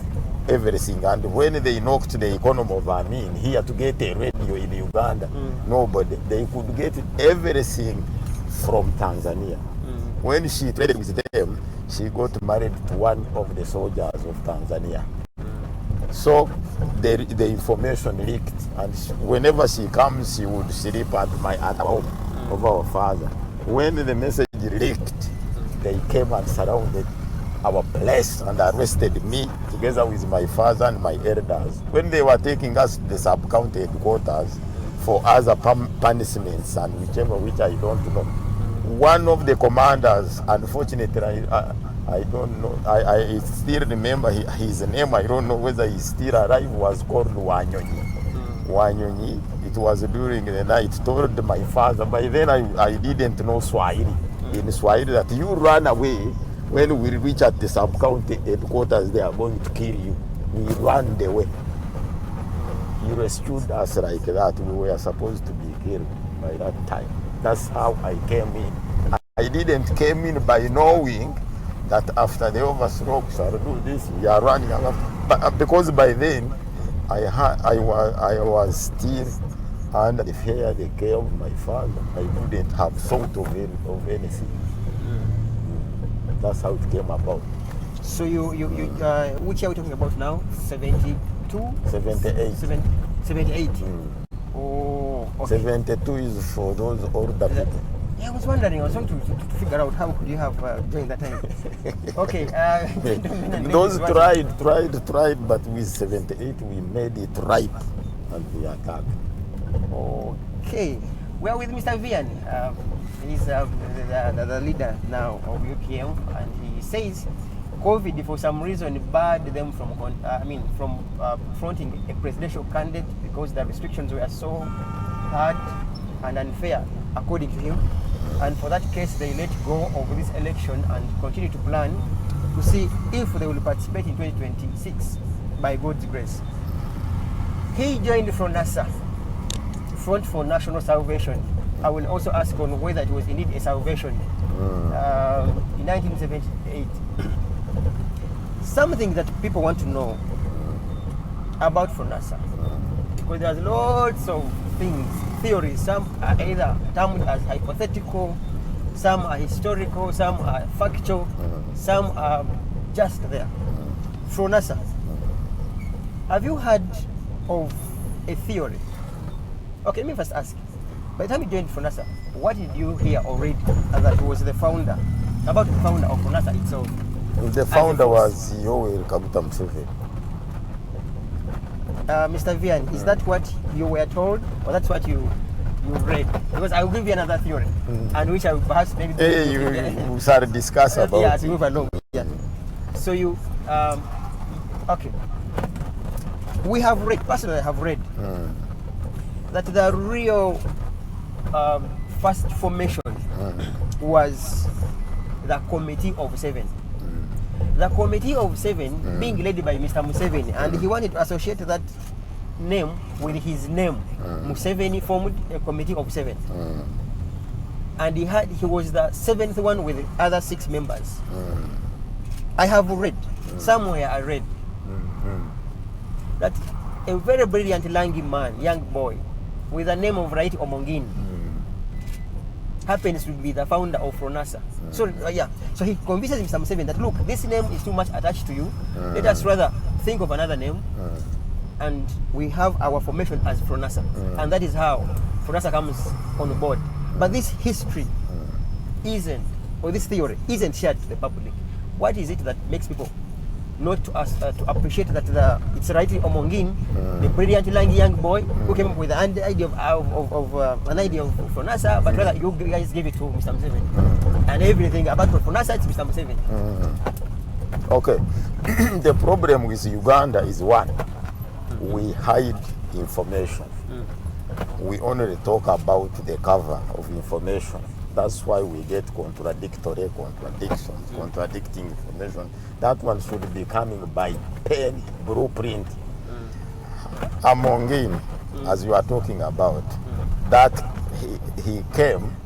Speaker 3: everything. And when they knocked the economy of Amin here to get a radio in Uganda, nobody. They could get everything from Tanzania. When she traded with them, she got married to one of the soldiers of Tanzania. So the information leaked, and whenever she comes, she would sleep at home of our father. When the message leaked, they came and surrounded our place and arrested me together with my father and my elders. When they were taking us to the sub-county headquarters for other punishments and whichever, which I don't know, one of the commanders, unfortunately, I don't know, I still remember his name, I don't know whether he's still alive, was called Wanyonyi. Wanyonyi, it was during the night, told my father, by then I didn't know Swahili. In Swahili, that you run away, when we reach at the sub-county headquarters, they are going to kill you. We ran away. He rescued us like that. We were supposed to be killed by that time. That's how I came in. I didn't came in by knowing that after the overthrow, shall do this, we are running. But because by then, I was still under the fear, the care of my father. I wouldn't have thought of anything. That's how it came about.
Speaker 14: So which year are we talking about now? 72?
Speaker 3: 78.
Speaker 14: 78. Oh, okay.
Speaker 3: 72 is for those older people.
Speaker 14: Yeah, I was wondering, I was trying to figure out how could you have during that time. Okay.
Speaker 3: Those tried, but with 78 we made it ripe and we attacked.
Speaker 14: Okay. We're with Mr. Vianney. He's the leader now of UPM, and he says COVID for some reason barred them from fronting a presidential candidate because the restrictions were so hard and unfair, according to him. And for that case, they let go of this election and continue to plan to see if they will participate in 2026 by God's grace. He joined FRONASA, Front for National Salvation. I will also ask on whether it was indeed a salvation in 1978. Something that people want to know about FRONASA, because there's lots of things, theories. Some are either termed as hypothetical, some are historical, some are factual, some are just there. FRONASA, have you heard of a theory? Okay, let me first ask. By the time you joined FRONASA, what did you hear or read that was the founder, about the founder of FRONASA itself?
Speaker 3: The founder was Yoweri Kaguta Museveni. Mr.
Speaker 14: Vianney, is that what you were told, or that's what you read? Because I will give you another theory, and which I will perhaps maybe...
Speaker 3: we shall discuss about
Speaker 14: yeah, to move along. Yeah. So you, okay. We have read, personally I have read, that the real first formation was the Committee of Seven. The Committee of Seven being led by Mr. Museveni, and he wanted to associate that name with his name. Museveni formed a Committee of Seven. And he was the seventh one with the other 6 members. I have read, somewhere I read, that a very brilliant young boy, with the name of Right Omongin, happens to be the founder of FRONASA. So so he convinces Mr. Museveni that, look, this name is too much attached to you. Let us rather think of another name, and we have our formation as FRONASA. And that is how FRONASA comes on board. But this history isn't, or this theory isn't shared to the public. What is it that makes people not to appreciate that it's rightly Omongin, the brilliant young boy who came up with an idea of FRONASA, but rather you guys gave it to Mr. Museveni. And everything about FRONASA, it's Mr. Museveni.
Speaker 3: Okay. The problem with Uganda is one, we hide information. We only talk about the cover of information. That's why we get contradictory contradictions, contradicting information. That one should be coming by pen, blueprint. Omongin, as you are talking about, that he came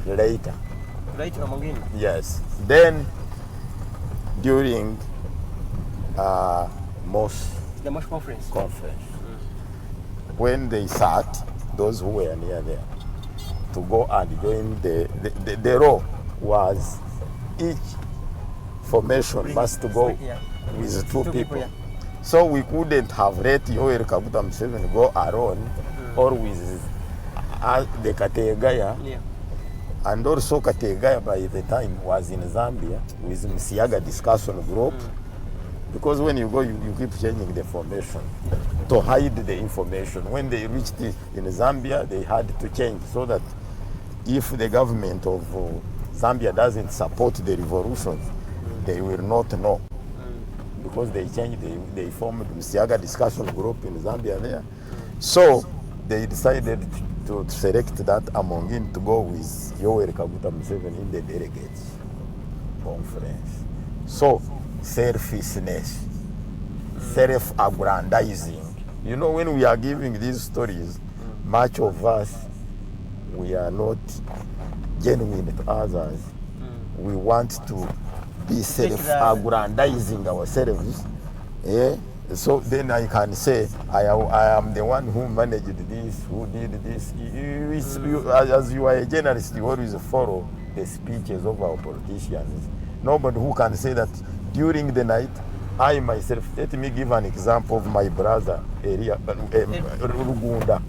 Speaker 3: later.
Speaker 14: Right, Omongin?
Speaker 3: Yes. Then, during the Mosh
Speaker 14: conference.
Speaker 3: When they sat, those who were near there, to go and join the law was each formation must go with 2 people. So we couldn't have let Yoweri Kaguta Museveni go alone or with the Kategaya. And also Kategaya by the time was in Zambia with Msiaga discussion group. Because when you go, you keep changing the formation to hide the information. When they reached in Zambia, they had to change so that if the government of Zambia doesn't support the revolution, they will not know. Because they changed, they formed the Msiaga discussion group in Zambia there. So they decided to select that Omongin to go with Yoweri Kaguta Museveni in the delegates conference. So selfishness, self-aggrandizing. You know, when we are giving these stories, much of us, we are not genuine to others. We want to be self-aggrandizing ourselves. So then I can say, I am the one who managed this, who did this. As you are a journalist, you always follow the speeches of our politicians. Nobody who can say that during the night, I myself, let me give an example of my brother, Rugunda.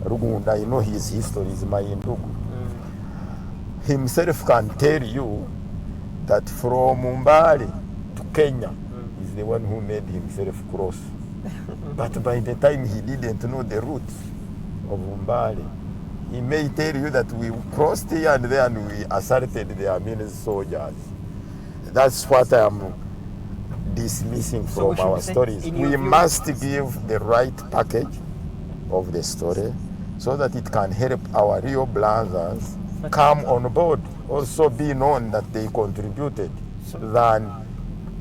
Speaker 3: Rugunda, you know his history, is my Ndugu. Himself can tell you that from Mbale to Kenya, is the one who made himself cross. But by the time he didn't know the route of Mbale, he may tell you that we crossed here and there and we assaulted the Armenian soldiers. That's what I am dismissing from our stories. We must give the right package of the story so that it can help our real brothers come on board, also be known that they contributed than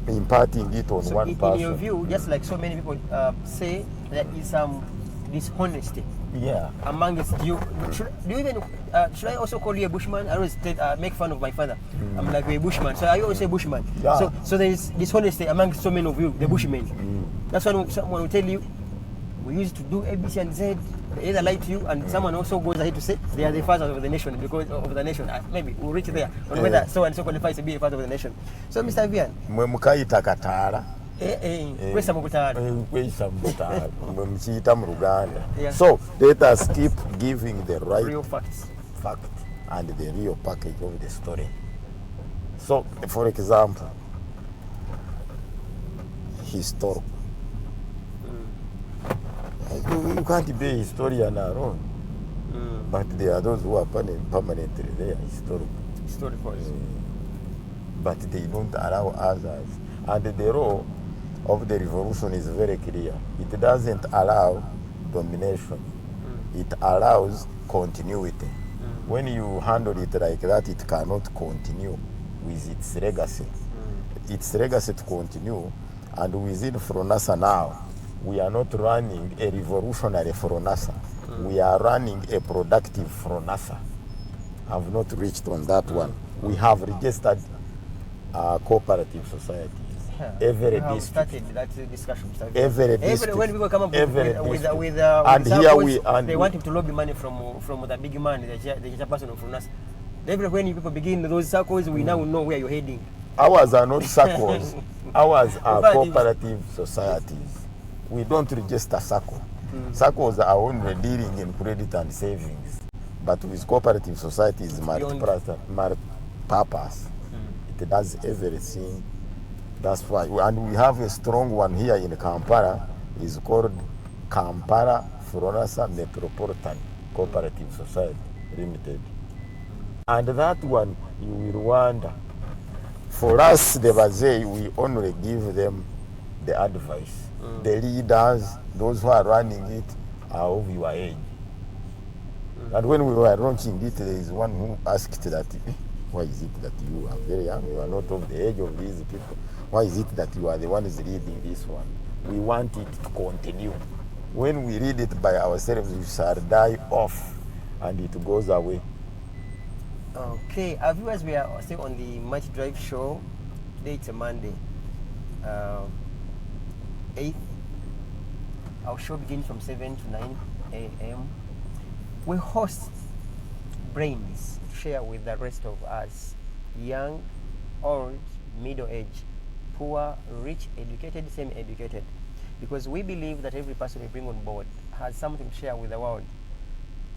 Speaker 3: imparting it on one person.
Speaker 14: In your view, just like so many people say, there is some dishonesty amongst you. Should I also call you a bushman? I always make fun of my father. I'm like a bushman, so I always say bushman. So there is dishonesty amongst so many of you, the bushmen. That's why someone will tell you, we used to do ABC and Z, they either lie to you, and someone also goes ahead to say they are the fathers of the nation because of the nation. Maybe we'll reach there on whether so and so qualifies to be a father of the nation. So Mr. Vian,
Speaker 3: so let us keep giving the right
Speaker 14: real facts
Speaker 3: and the real package of the story. So, for example, historical. You can't be a historian alone, but there are those who are permanently there, historical. but they don't allow others. And the role of the revolution is very clear. It doesn't allow domination. It allows continuity. When you handle it like that, it cannot continue with its legacy. Its legacy to continue, and within FRONASA now, we are not running a revolutionary FRONASA. We are running a productive FRONASA. Have not reached on that one. We have registered cooperative societies. Every district.
Speaker 14: Started that discussion.
Speaker 3: Every district.
Speaker 14: When people come up with
Speaker 3: and here we and
Speaker 14: they want him to lobby money from the big man, the chairperson of FRONASA. When you people begin those circles, we now know where you're heading.
Speaker 3: Ours are not circles. Ours are cooperative societies. We don't register circle. Circles are only dealing in credit and savings. But with cooperative societies, multi-purpose. It does everything. That's why. And we have a strong one here in Kampala. It's called Kampala FRONASA Metropolitan Cooperative Society Limited. And that one, you will wonder. For us, the Bazay, we only give them the advice. The leaders, those who are running it, are of your age. And when we were launching it, there is one who asked that, why is it that you are very young? You are not of the age of these people. Why is it that you are the ones leading this one? We want it to continue. When we read it by ourselves, we shall die off and it goes away.
Speaker 14: Okay, our viewers, we are still on the Mighty Drive show. Today it's a Monday, 8th. Our show begins from 7 to 9 a.m. We host brains to share with the rest of us, young, old, middle-aged, poor, rich, educated, semi-educated, because we believe that every person we bring on board has something to share with the world.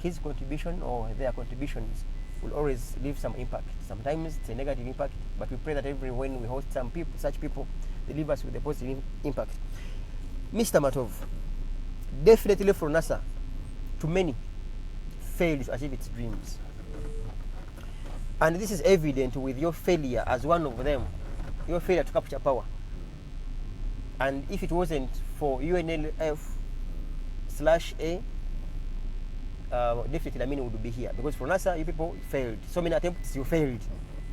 Speaker 14: His contribution or their contributions will always leave some impact. Sometimes it's a negative impact, but we pray that when we host some people, such people, they leave us with a positive impact. Mr. Matove, definitely FRONASA, to many, failed to achieve its dreams. And this is evident with your failure as one of them, your failure to capture power. And if it wasn't for UNLF/A, definitely we would be here. Because FRONASA, you people failed. So many attempts, you failed.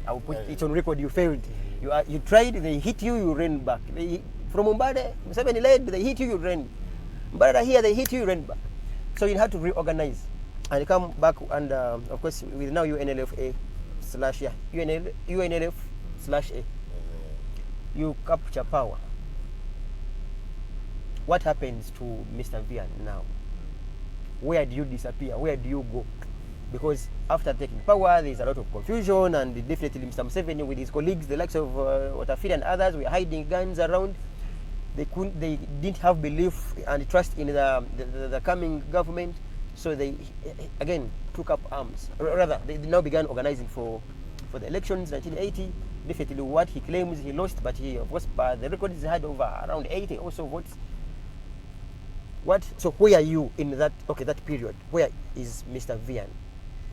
Speaker 14: I will put it on record, you failed. You tried, they hit you, you ran back. From Umbade, Museveni led, they hit you, you ran. Umbada here, they hit you, you ran back. So you had to reorganize and come back, and of course, with now UNLF/A, UNLF/A, you capture power. What happens to Mr. Vianney now? Where do you disappear? Where do you go? Because after taking power, there's a lot of confusion, and definitely Mr. Museveni with his colleagues, the likes of Watafiri and others, were hiding guns around. They didn't have belief and trust in the coming government, so they again took up arms. Rather, they now began organizing for the elections 1980. Definitely what he claims he lost, but he, of course, by the records he had over around 80 also votes. So where are you in that period? Where is Mr. Vianney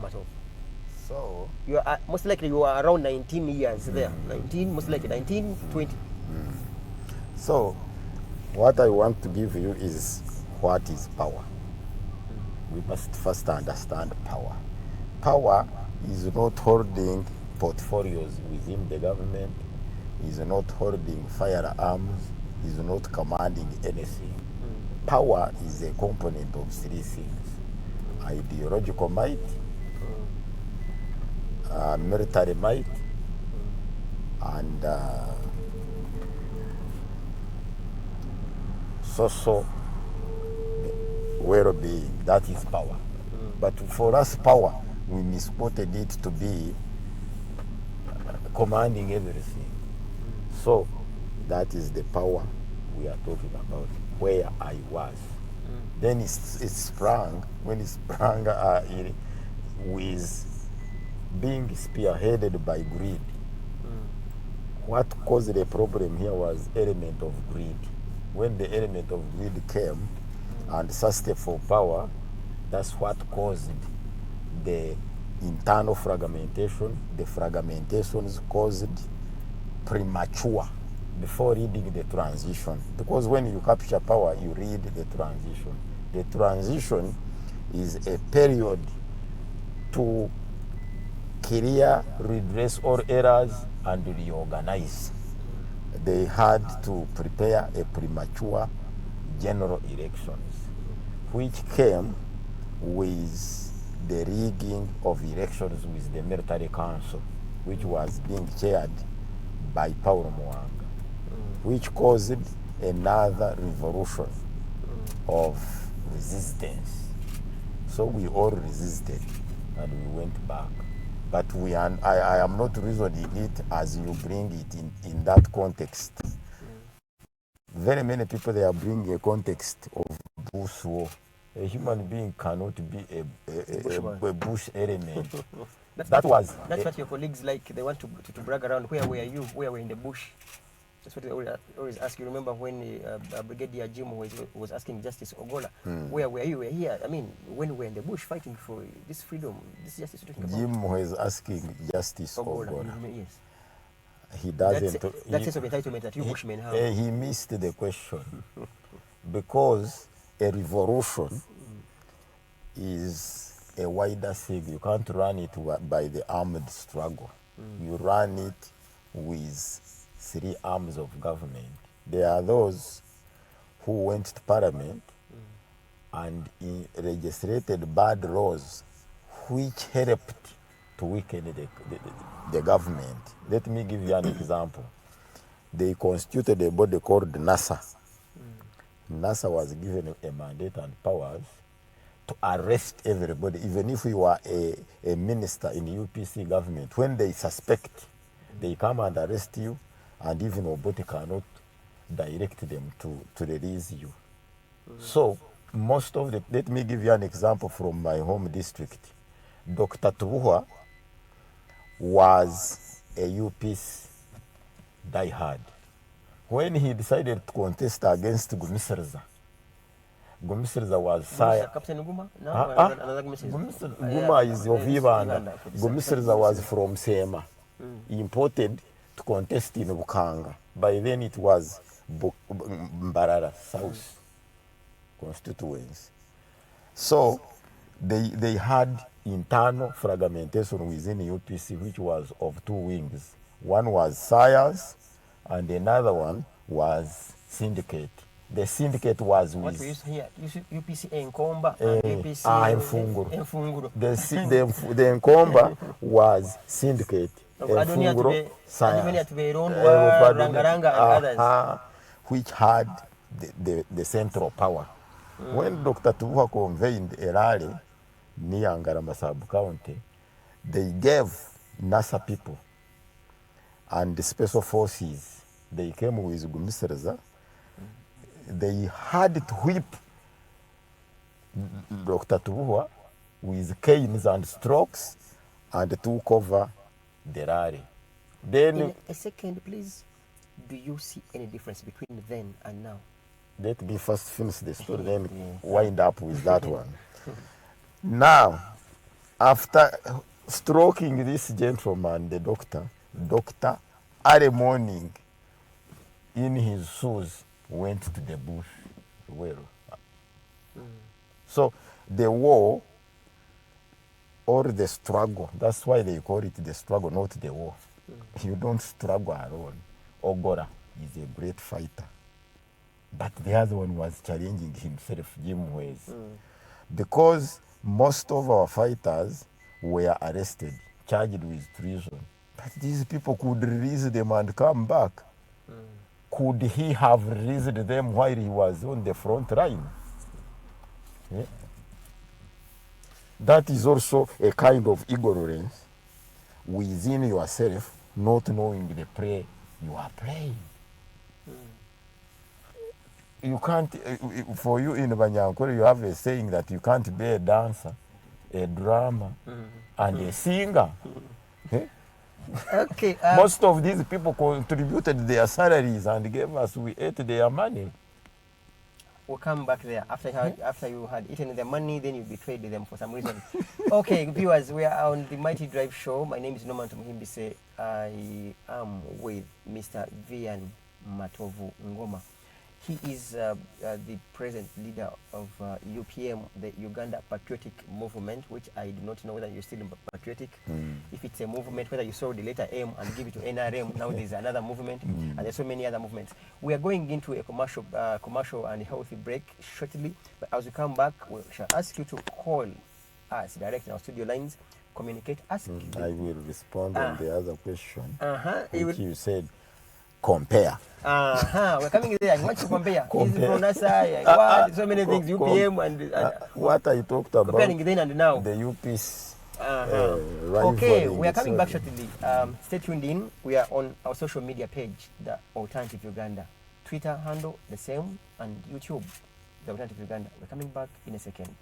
Speaker 14: Matove?
Speaker 3: So
Speaker 14: you are most likely you are around 19 years there. 19, most likely 19, 20.
Speaker 3: So what I want to give you is what is power. We must first understand power. Power is not holding portfolios within the government, is not holding firearms, is not commanding anything. Power is a component of three things: ideological might, military might, and social well-being. That is power. But for us, power, we misquoted it to be commanding everything. So that is the power we are talking about, where I was. Then it sprang, when it sprang with being spearheaded by greed. What caused the problem here was element of greed. When the element of greed came and thirsted for power, that's what caused the internal fragmentation. The fragmentations caused premature before reading the transition, because when you capture power, you read the transition. The transition is a period to clear, redress all errors, and reorganize. They had to prepare a premature general elections, which came with the rigging of elections with the military council, which was being chaired by Paulo Mwanga, which caused another revolution of resistance. So we all resisted and we went back. But I am not reasoning it as you bring it in that context. Very many people, they are bringing a context of bush war. A human being cannot be a bush element. That's
Speaker 14: what your colleagues like. They want to brag around. Where were you? Where were in the bush? That's what they always ask. You remember when Brigadier Jim was asking Justice Ogola, where were you? Were here. I mean, when we were in the bush fighting for this freedom, this justice.
Speaker 3: Jim was asking Justice Ogola.
Speaker 14: Yes.
Speaker 3: He doesn't.
Speaker 14: That sense of entitlement that you bushmen have.
Speaker 3: He missed the question because a revolution is a wider thing. You can't run it by the armed struggle. You run it with three arms of government. There are those who went to parliament and registered bad laws which helped to weaken the government. Let me give you an example. They constituted a body called NASA. NASA was given a mandate and powers to arrest everybody, even if you are a minister in the UPC government. When they suspect, they come and arrest you, and even Obote cannot direct them to release you. So, most of the, let me give you an example from my home district. Dr. Tubuha was a UPC diehard. When he decided to contest against Gumisirza, Gumisirza was Saya.
Speaker 14: Captain Ngoma? No,
Speaker 3: Ngoma is of Uganda. Gumisirza was from Sema. He imported to contest in Bukanga. By then it was Mbarara South constituency. So they had internal fragmentation within UPC, which was of two wings. One was Saya's and another one was syndicate. The syndicate was with...
Speaker 14: What we used to hear, UPC Ngoma and UPC
Speaker 3: Enfunguro. The Ngoma was syndicate. Enfunguro, which had the central power. When Dr. Tubuha convened a rally near Ngarama County, they gave NASA people and the special forces, they came with Gumisirza. They had to whip Dr. Tubuha with canes and strokes and took over the rally. Then,
Speaker 14: in a second, please, do you see any difference between then and now?
Speaker 3: Let me first finish the story, then wind up with that one. Now, after stroking this gentleman, the doctor, early morning, in his shoes, went to the bush. So the war or the struggle, that's why they call it the struggle, not the war. You don't struggle alone. Ogora is a great fighter. But the other one was challenging himself, Jim Ways. Because most of our fighters were arrested, charged with treason. But these people could release them and come back. Could he have released them while he was on the front line? Yeah. That is also a kind of ignorance within yourself, not knowing the play you are playing. You can't, for you in Banyankore, you have a saying that you can't be a dancer, a drummer, and a singer.
Speaker 14: Okay.
Speaker 3: Most of these people contributed their salaries and gave us, we ate their money.
Speaker 14: we'll come back there after you had eaten the money, then you betrayed them for some reason. Okay, viewers, we are on the Mighty Drive show. My name is Dominc Ongwen. I am with Mr. Matovu Vianey Ngoma. He is the present leader of UPM, the Uganda Patriotic Movement, which I do not know whether you're still patriotic. If it's a movement, whether you saw the letter M and give it to NRM, now there's another movement, and there's so many other movements. We are going into a commercial and healthy break shortly, but as we come back, we shall ask you to call us direct in our studio lines, communicate, ask.
Speaker 3: I will respond on the other question, which you said, compare.
Speaker 14: We're coming there. I want to compare. Is FRONASA, so many things, UPM and
Speaker 3: what I talked about.
Speaker 14: Comparing then and now.
Speaker 3: The UP's.
Speaker 14: Okay, we are coming back shortly. Stay tuned in. We are on our social media page, The Alternative Uganda. Twitter handle the same, and YouTube, The Alternative Uganda. We're coming back in a second.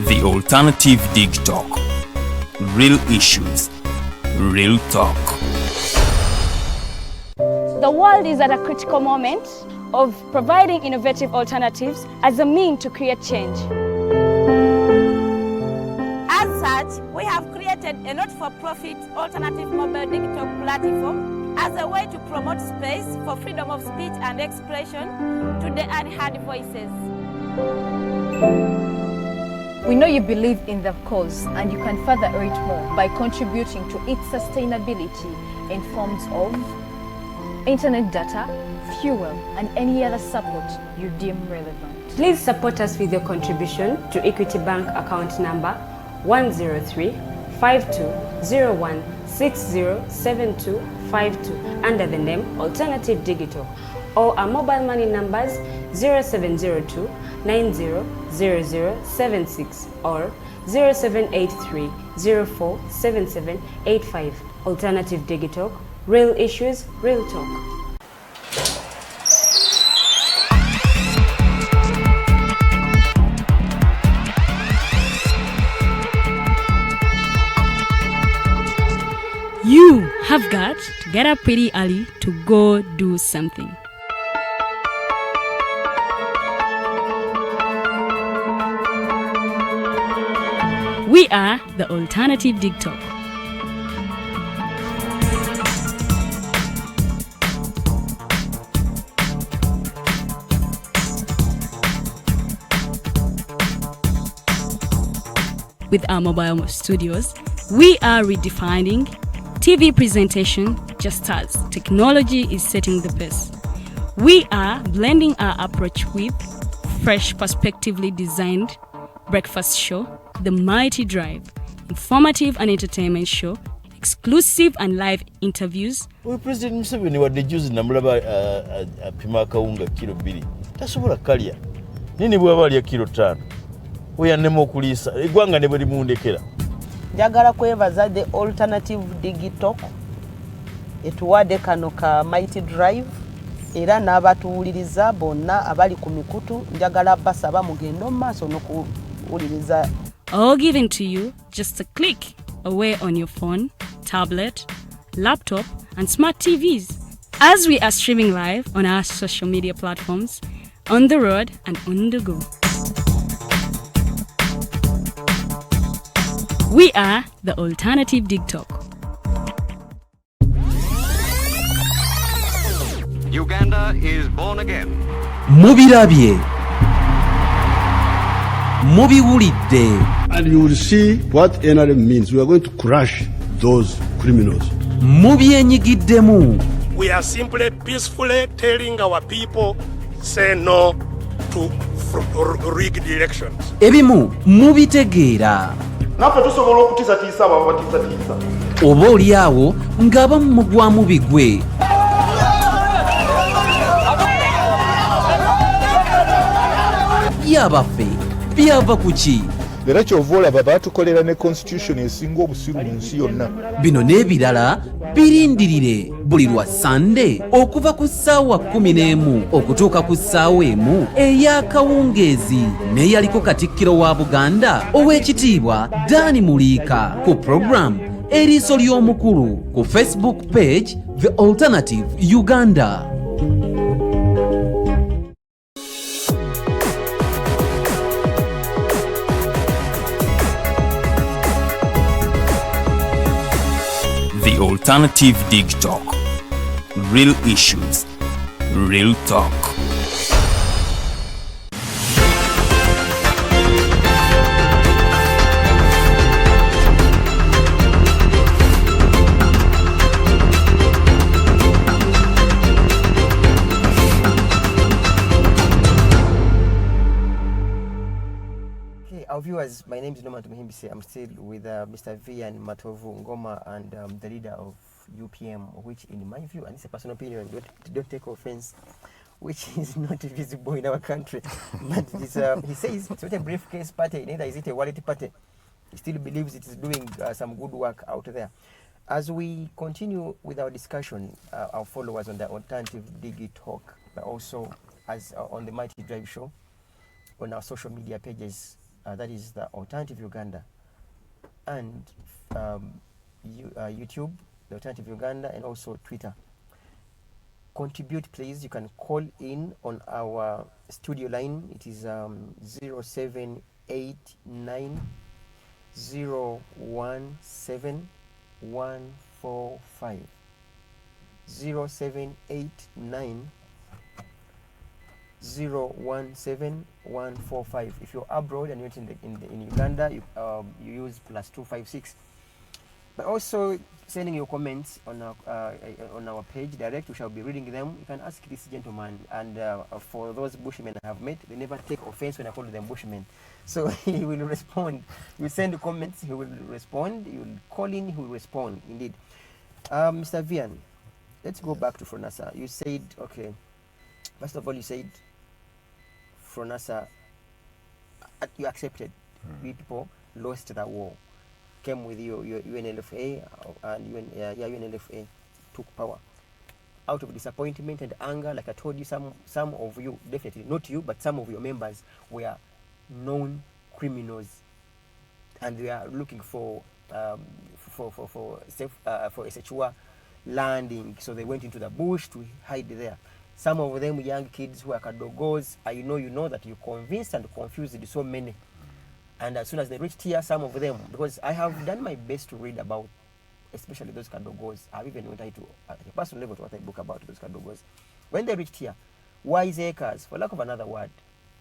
Speaker 1: The Alternative Dig Talk. Real issues, real talk.
Speaker 2: The world is at a critical moment of providing innovative alternatives as a means to create change.
Speaker 11: As such, we have created a not-for-profit alternative mobile digital platform as a way to promote space for freedom of speech and expression to the unheard voices.
Speaker 12: We know you believe in the cause, and you can further it more by contributing to its sustainability in forms of internet data, fuel, and any other support you deem relevant.
Speaker 13: Please support us with your contribution to Equity Bank account number 103-5201-607252 under the name Alternative Digital, or our mobile money numbers 0702-900076 or 0783-047785. Alternative Digital, real issues, real talk.
Speaker 2: You have got to get up pretty early to go do something. We are the Alternative Dig Talk. With our mobile studios, we are redefining TV presentation just as technology is setting the pace. We are blending our approach with fresh, perspectively designed breakfast show, The Mighty Drive, informative and entertainment show, exclusive and live interviews.
Speaker 15: President Museveni wadde juzi namulaba apima akawunga kilo 2 tasobola kalya nini bwaba alya kilo 5 oyannema okuliisa eggwanga ne bwe limundekera.
Speaker 4: Njagala kwebaza the Alternative Digital etuwadde kano ka Mighty Drive era n'abatuwuliriza bonna abali ku mikutu njagala basaba mugende mu maaso n'okuwuliriza.
Speaker 2: All given to you just a click away on your phone, tablet, laptop, and smart TVs. As we are streaming live on our social media platforms, on the road and on the go. We are the Alternative Dig Talk.
Speaker 5: Uganda is born again.
Speaker 6: Mubirabye. Mubiwulidde.
Speaker 7: And you will see what NRM means. We are going to crush those criminals.
Speaker 6: Mubyenyigiddemu.
Speaker 8: We are simply peacefully telling our people, say no to rigged elections.
Speaker 6: Ebimu mubitegeera.
Speaker 9: Naffe tusobola okutiisatiisa abo abatiisatiisa.
Speaker 6: Oba oli awo ng'abamu mugwamu bigwe. Yabaffe byava ku ki?
Speaker 9: era kyova olaba baatukolera ne constitution esinga obusiru mu nsi yonna.
Speaker 6: Bino n'ebirala birindirire buli lwa Sande okuva ku ssaawa 11 okutuuka ku ssaawa 1 ey'akawungeezi n'eyaliko Katikkiro wa Buganda Oweekitiibwa Dani Muliika ku program Eriiso ly'Omukulu ku Facebook page The Alternative Uganda.
Speaker 1: The Alternative Dig Talk. Real issues, real talk.
Speaker 14: Our viewers, my name is Dominc Ongwen. I'm still with Mr. V and Matovu Ngoma and the leader of UPM, which in my view, and it's a personal opinion, don't take offense, which is not visible in our country. But he says it's not a briefcase party, neither is it a wallet party. He still believes it is doing some good work out there. As we continue with our discussion, our followers on the Alternative Digi Talk, but also as on the Mighty Drive Show, on our social media pages, that is the Alternative Uganda, and YouTube, the Alternative Uganda, and also Twitter. Contribute, please. You can call in on our studio line. It is 0789 017 145. 0789 017-145. If you're abroad and you're in Uganda, you use +256. But also sending your comments on our page direct. We shall be reading them. You can ask this gentleman, and for those Bushmen I have met, they never take offense when I call them Bushmen. So he will respond. You send comments, he will respond. You will call in, he will respond. Indeed, Mr. Vian, let's go back to FRONASA. You said, okay. First of all, you said FRONASA, you accepted. We people lost that war. Came with your UNLFA, and UNLFA took power. Out of disappointment and anger, like I told you, some of you, definitely not you, but some of your members were known criminals, and they are looking for a secure landing. So they went into the bush to hide there. Some of them young kids who are kadogos, you know that you convinced and confused so many. And as soon as they reached here, some of them, because I have done my best to read about, especially those kadogos. I've even went to a personal level to write a book about those kadogos. When they reached here, wiseacres, for lack of another word,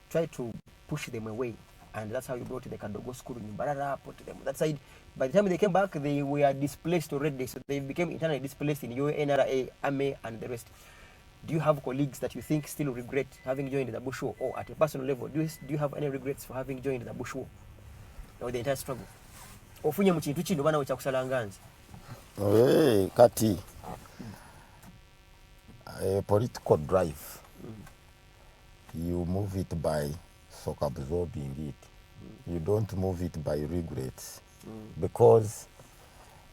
Speaker 14: tried to push them away. And that's how you brought the kadogo school in Barara, put them on that side. By the time they came back, they were displaced already. So they became internally displaced in UNRA, AME, and the rest. Do you have colleagues that you think still regret having joined the Bush War, or at a personal level, do you have any regrets for having joined the Bush War or the entire struggle? Ofunye mu kintu kino bana wecha kusalanganzi.
Speaker 3: Kati a political drive, you move it by absorbing it. You don't move it by regrets, because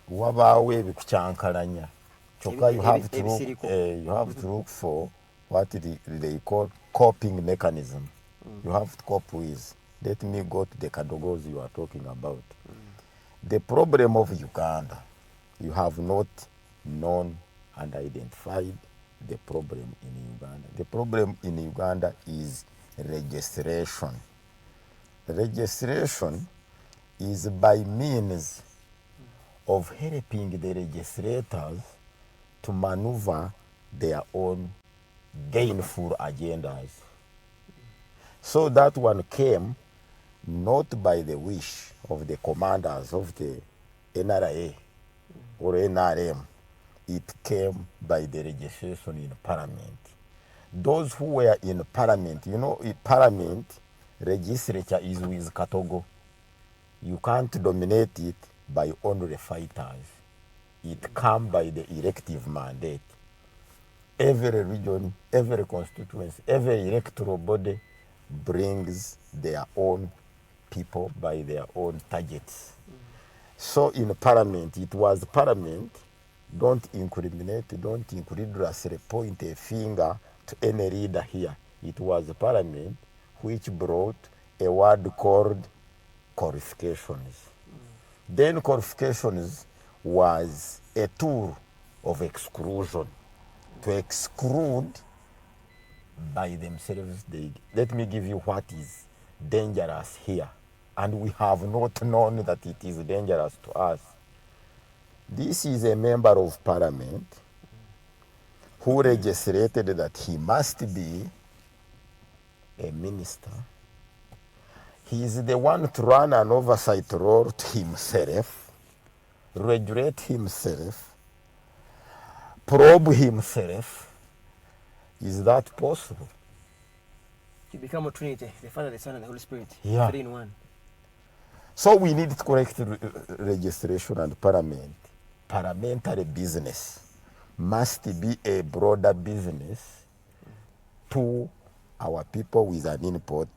Speaker 3: wabawe bikuchankalanya. You have to look for what they call coping mechanism. You have to cope with. Let me go to the kadogos you are talking about. The problem of Uganda, you have not known and identified the problem in Uganda. The problem in Uganda is registration. Registration is by means of helping the registrators to maneuver their own gainful agendas. So that one came not by the wish of the commanders of the NRA or NRM. It came by the registration in Parliament. Those who were in Parliament, in Parliament, legislature is with Katogo. You can't dominate it by only fighters. It comes by the elective mandate. Every region, every constituency, every electoral body brings their own people by their own targets. So in Parliament, it was Parliament, don't incriminate, don't incredulously point a finger to any leader here. It was Parliament which brought a word called qualifications. Then qualifications was a tool of exclusion, to exclude by themselves. Let me give you what is dangerous here, and we have not known that it is dangerous to us. This is a member of Parliament who legislated that he must be a minister. He is the one to run an oversight role to himself, regulate himself, probe himself. Is that possible?
Speaker 14: To become a Trinity, the Father, the Son, and the Holy Spirit,
Speaker 3: Yeah.
Speaker 14: 3 in 1.
Speaker 3: So we need to correct registration and parliamentary business must be a broader business to our people with an input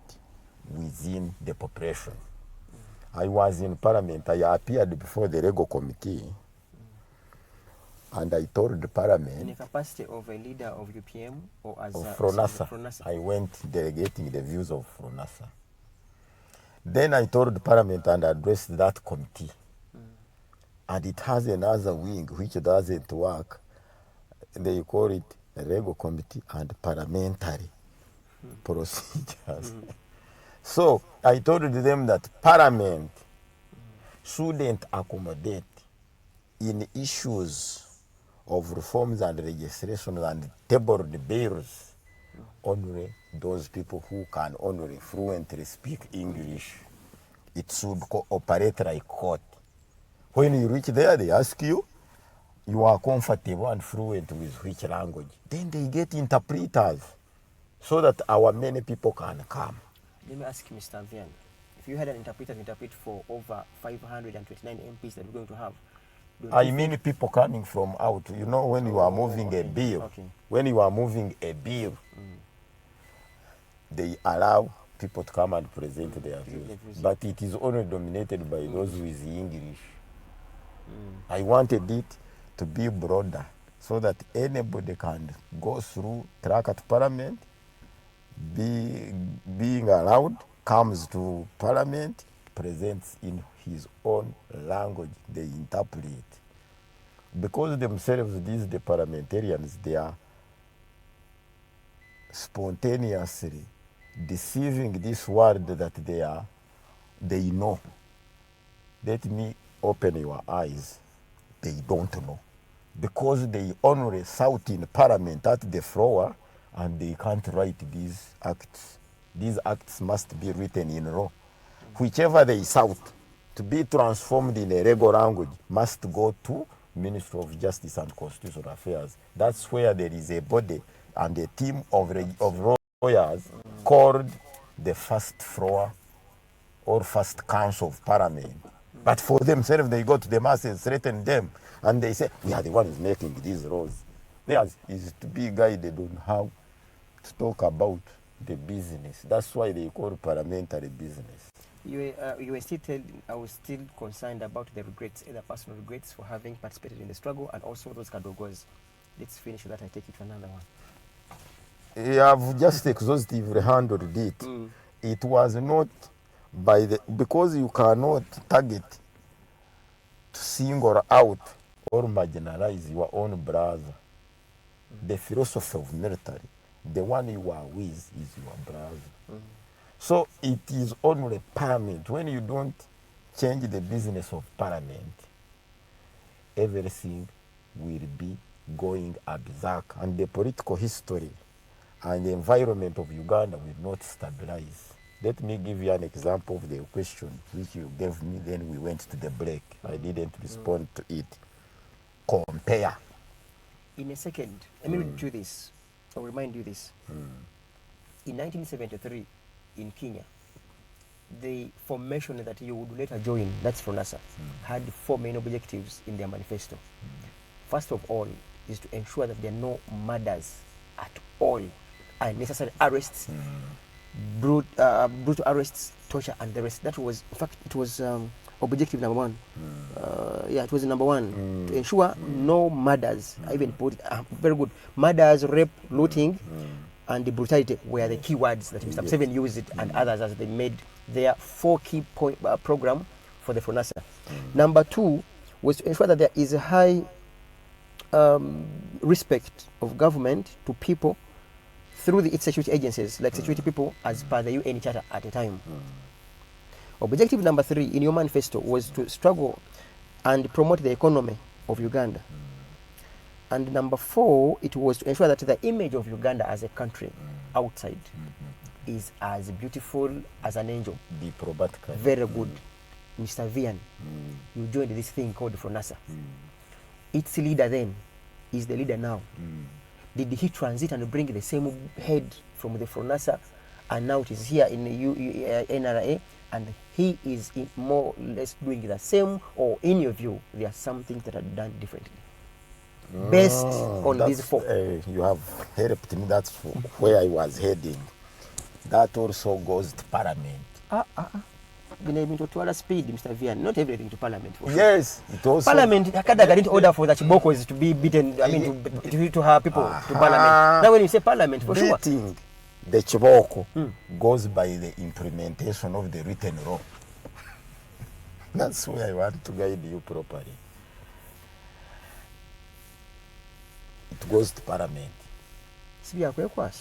Speaker 3: within the population. I was in Parliament. I appeared before the Legal Committee, and I told the Parliament,
Speaker 14: in the capacity of a leader of UPM or as
Speaker 3: of
Speaker 14: a
Speaker 3: FRONASA. I went delegating the views of FRONASA. Then I told the Parliament and addressed that committee. And it has another wing which doesn't work. They call it a Legal Committee and Parliamentary Procedures. So I told them that Parliament shouldn't accommodate in issues of reforms and legislation and tabled bills only those people who can only fluently speak English. It should operate like court. When you reach there, they ask you, you are comfortable and fluent with which language. Then they get interpreters so that our many people can come.
Speaker 14: Let me ask you, Mr. Vianney, if you had an interpreter to interpret for over 529 MPs that we're going to have,
Speaker 3: I mean people coming from out. You know, when you are moving a bill, when you are moving a bill, they allow people to come and present their views. But it is only dominated by those with English. I wanted it to be broader so that anybody can go through, track at Parliament, being allowed, comes to Parliament, presents in his own language, they interpret. Because themselves, the parliamentarians, they are spontaneously deceiving this word that they know. Let me open your eyes. They don't know. Because they only shout in Parliament at the floor, and they can't write these acts. These acts must be written in law. Whichever they shout, to be transformed in a legal language, must go to Ministry of Justice and Constitutional Affairs. That's where there is a body and a team of lawyers called the First Floor or First Council of Parliament. But for themselves, they go to the masses, threaten them, and they say, we are the ones making these laws. Theirs is to be guided on how to talk about the business. That's why they call parliamentary business.
Speaker 14: You were still telling, I was still concerned about the regrets, either personal regrets for having participated in the struggle and also those kadogos. Let's finish with that. I take it to another one.
Speaker 3: You have just exhaustively handled it. It was not by the, because you cannot target to single out or marginalize your own brother. The philosophy of military, the one you are with is your brother. So it is only Parliament. When you don't change the business of Parliament, everything will be going berserk, and the political history and the environment of Uganda will not stabilize. Let me give you an example of the question which you gave me, then we went to the break. I didn't respond to it. Compare.
Speaker 14: In a second, let me do this. I'll remind you this. In 1973, in Kenya, the formation that you would later join, that's FRONASA, had 4 main objectives in their manifesto. First of all is to ensure that there are no murders at all, unnecessary arrests, brutal arrests, torture, and the rest. That was, in fact, it was objective number one. Yeah, it was number one, to ensure no murders. I even put very good murders, rape, looting, and the brutality were the key words that Mr. Museveni used it, and others as they made their 4 key point program for the FRONASA. Number 2 was to ensure that there is a high respect of government to people through its security agencies, like security people as per the UN Charter at a time. Objective number 3 in your manifesto was to struggle and promote the economy of Uganda. And number 4, it was to ensure that the image of Uganda as a country outside is as beautiful as an angel.
Speaker 3: Diplomatically.
Speaker 14: Very good. Mr. Vianney, you joined this thing called FRONASA. Its leader then is the leader now. Did he transit and bring the same head from the FRONASA, and now it is here in the NRA, and he is more or less doing the same, or in your view, there are some things that are done differently? Based on these 4.
Speaker 3: You have helped me. That's where I was heading. That also goes to Parliament.
Speaker 14: Speed, Mr. Vianney. Not everything to Parliament. For sure.
Speaker 3: Yes, it also.
Speaker 14: Parliament, I can't order for that Chiboko is to be beaten. I mean, to have people to Parliament. Now, when you say Parliament, for sure.
Speaker 3: Beating the Chiboko goes by the implementation of the written law. That's where I want to guide you properly. It goes to Parliament.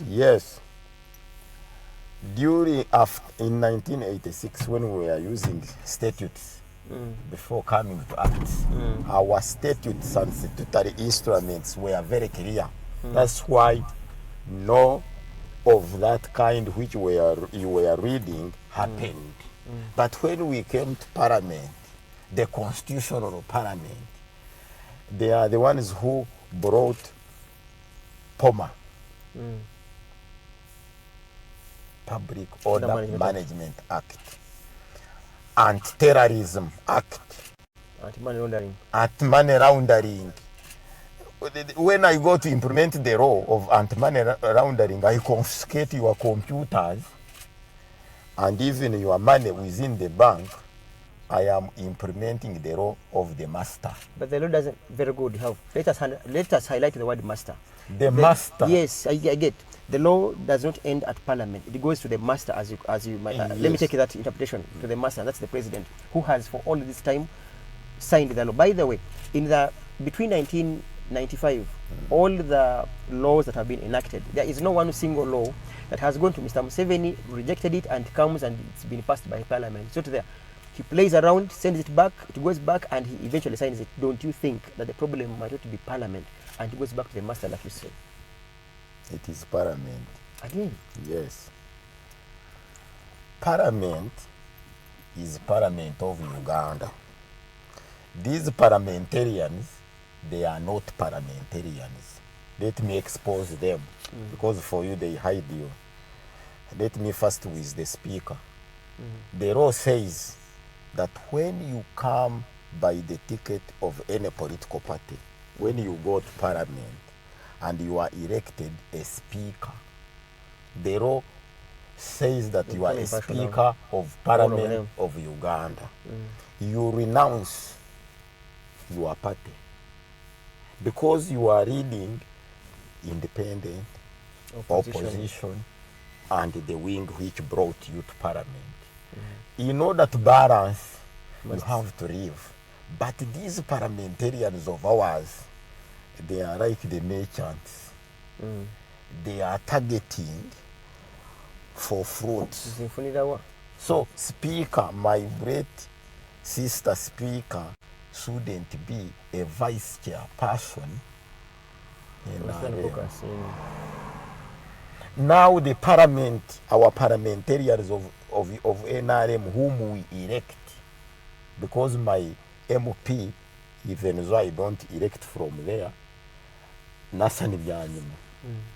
Speaker 3: Yes. In 1986, when we were using statutes before coming to acts, our statutes and statutory instruments were very clear. That's why no of that kind which you were reading happened. But when we came to Parliament, the constitutional Parliament, they are the ones who brought POMA. Public Order Management Act, Anti-Terrorism Act, Anti-Money Laundering. When I go to implement the law of anti-money laundering, I confiscate your computers and even your money within the bank. I am implementing the law of the master.
Speaker 14: But the law doesn't very good help. Let us highlight the word master.
Speaker 3: The master.
Speaker 14: Yes, I get. The law does not end at Parliament. It goes to the master, as you might.
Speaker 3: Yes.
Speaker 14: Let me take that interpretation to the master. That's the president, who has for all this time signed the law. By the way, between 1995, all the laws that have been enacted, there is no one single law that has gone to Mr. Museveni, rejected it, and comes and it's been passed by Parliament. So there, he plays around, sends it back, it goes back, and he eventually signs it. Don't you think that the problem might not be Parliament, and it goes back to the master, like you say?
Speaker 3: It is Parliament.
Speaker 14: Again?
Speaker 3: Yes. Parliament is Parliament of Uganda. These parliamentarians, they are not parliamentarians. Let me expose them, because for you they hide you. Let me first with the speaker. The law says that when you come by the ticket of any political party, when you go to Parliament, and you are elected a speaker, the law says that you are a speaker of Parliament of Uganda. You renounce your party because you are leading independent opposition and the wing which brought you to Parliament. In order to balance, you have to leave. But these parliamentarians of ours, they are like the merchants. They are targeting for fruits. So, speaker, my great sister speaker, shouldn't be a vice chairperson. Now the parliament, our parliamentarians of NRM, whom we elect, because my MP, even though I don't elect from there, Nasani Byanyuma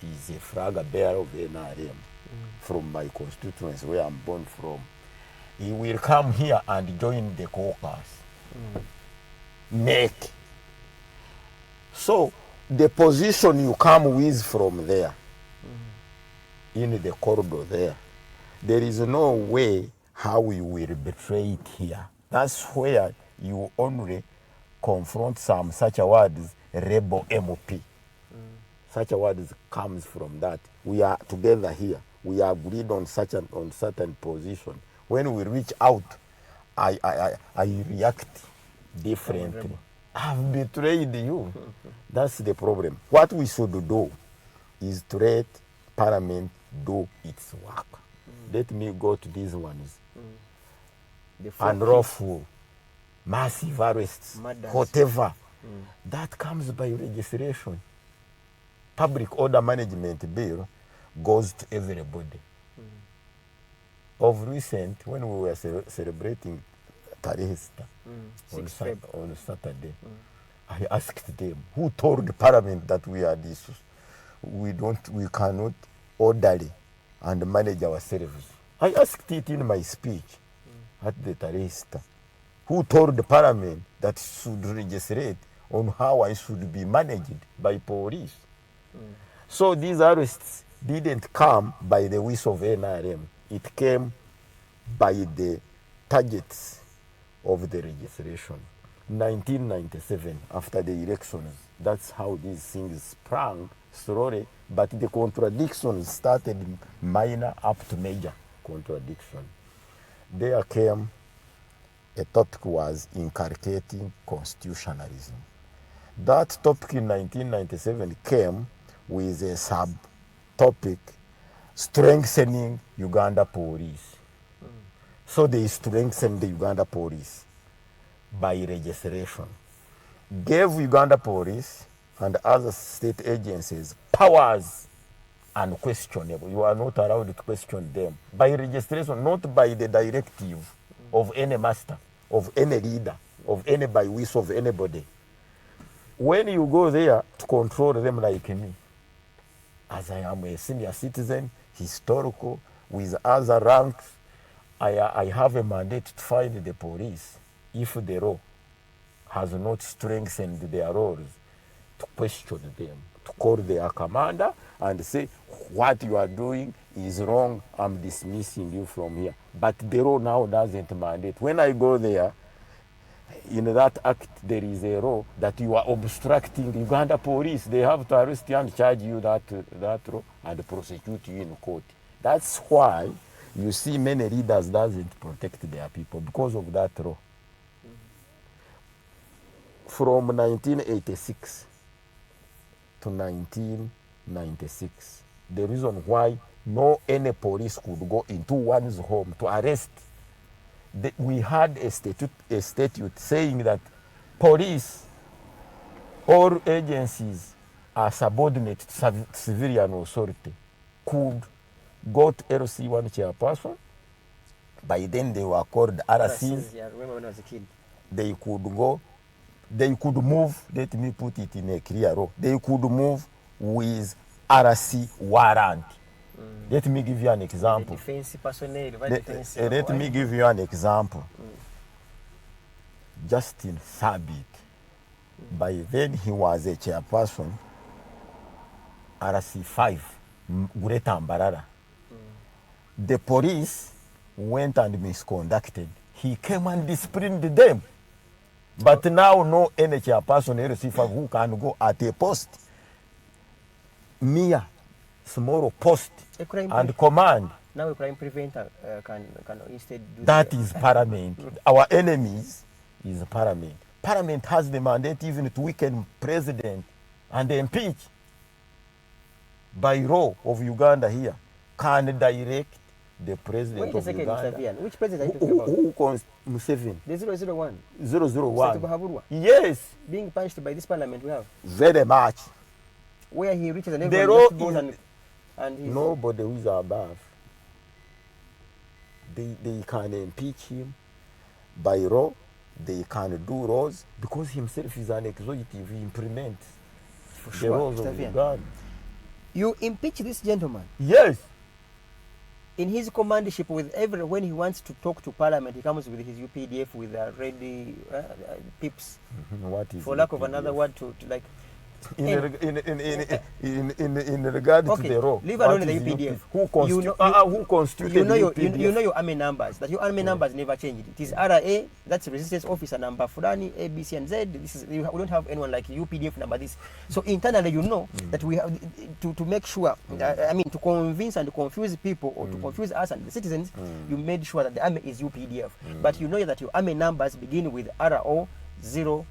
Speaker 3: is a flag bearer of NRM from my constituency where I'm born from. He will come here and join the caucus. Make. So the position you come with from there, in the corridor there, There is no way how you will betray it here. That's where you only confront some such a word as rebel MOP. Such a word comes from that. We are together here. We are agreed on certain position. When we reach out, I react differently. I've betrayed you. That's the problem. What we should do is to let Parliament do its work. Let me go to these ones. Unlawful, massive arrests, whatever. That comes by legislation. Public order management bill goes to everybody. Of recent, when we were celebrating Tarihista on Saturday, I asked them, who told the Parliament that we are this? We cannot orderly and manage ourselves. I asked it in my speech at the Tarihista. Who told the Parliament that should legislate on how I should be managed by police? So these arrests didn't come by the wish of NRM. It came by the targets of the legislation. 1997, after the elections, that's how these things sprang slowly, but the contradictions started minor up to major contradiction. There came a topic was inculcating constitutionalism. That topic in 1997 came with a sub-topic, strengthening Uganda police. So they strengthened the Uganda police by legislation, gave Uganda police and other state agencies powers unquestionable. You are not allowed to question them by registration, not by the directive of any master, of any leader, of any by wish of anybody. When you go there to control them like me, as I am a senior citizen, historical, with other ranks, I have a mandate to find the police if the law has not strengthened their roles, to question them, to call their commander and say, what you are doing is wrong, I'm dismissing you from here. But the law now doesn't mandate. When I go there, in that act, there is a law that you are obstructing Uganda police. They have to arrest you and charge you that law and prosecute you in court. That's why you see many leaders doesn't protect their people because of that law. From 1986 to 1996, the reason why no any police could go into one's home to arrest, we had a statute saying that police, all agencies are subordinate to civilian authority, could go to LC1 chairperson. By then they were called RCs.
Speaker 14: Yeah, I remember when I was a kid.
Speaker 3: They could go, they could move, let me put it in a clear row, they could move with RC warrant. Let me give you an example. Let me give you an example. Justin Sabit, by then he was a chairperson, RC5, Greater Ambarara. The police went and misconducted. He came and disciplined them. But now no any chairperson RC5 who can go at a post, mere small post and command.
Speaker 14: Now a crime preventer can instead do
Speaker 3: that. Is Parliament. Our enemies is Parliament. Parliament has the mandate even to weaken president and impeach. By law of Uganda here, can direct the president of Uganda.
Speaker 14: Which president are you talking about?
Speaker 3: Museveni.
Speaker 14: The 001.
Speaker 3: 001. Yes.
Speaker 14: Being punished by this parliament we have.
Speaker 3: Very much.
Speaker 14: Where he reaches an everyone and
Speaker 3: nobody who is above. They can impeach him by law. They can do laws because himself is an executive. He implements the laws of Uganda.
Speaker 14: You impeach this gentleman?
Speaker 3: Yes.
Speaker 14: In his commandership, with when he wants to talk to Parliament, he comes with his UPDF with ready pips.
Speaker 3: What is
Speaker 14: for lack of another word to like
Speaker 3: in regard to the law.
Speaker 14: Leave alone the UPDF.
Speaker 3: Who constituted UPDF?
Speaker 14: You know your army numbers. That your army numbers never changed. It is RA. That's resistance officer number Fulani, A, B, C, and Z. This is we don't have anyone like UPDF number this. So internally, you know that we have to make sure. I mean, to convince and confuse people or to confuse us and the citizens, you made sure that the army is UPDF. But you know that your army numbers begin with RO 00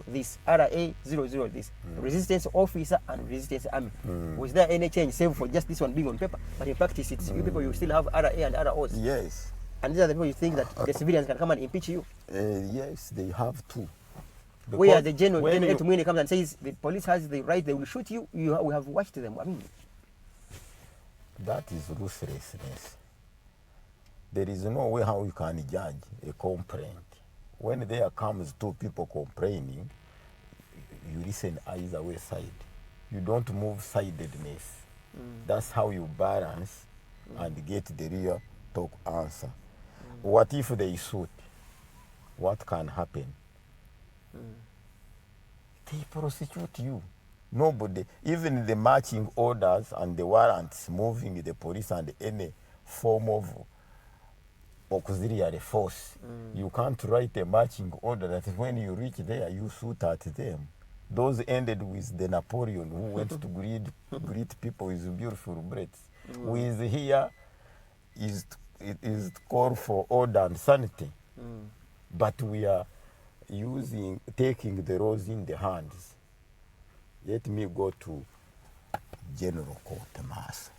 Speaker 14: this, RA 00 this, resistance officer and resistance army. Was there any change save for just this one being on paper? But in practice, it's you people, you still have RA and ROs.
Speaker 3: Yes.
Speaker 14: And these are the people you think that the civilians can come and impeach you?
Speaker 3: Yes, they have to.
Speaker 14: Where the general Tumwini comes and says the police has the right, they will shoot you. We have watched them. I mean,
Speaker 3: that is ruthlessness. There is no way how you can judge a complaint. When there comes two people complaining, you listen either way side. You don't move sidedness. That's how you balance and get the real talk answer. What if they shoot? What can happen? They prosecute you. Nobody, even the marching orders and the warrants moving the police and any form of auxiliary force. You can't write a marching order that when you reach there, you shoot at them. Those ended with the Napoleon who went to greet people with beautiful bullets. With here is call for order and sanity. But we are taking the laws in the hands. Let me go to General Court Martial.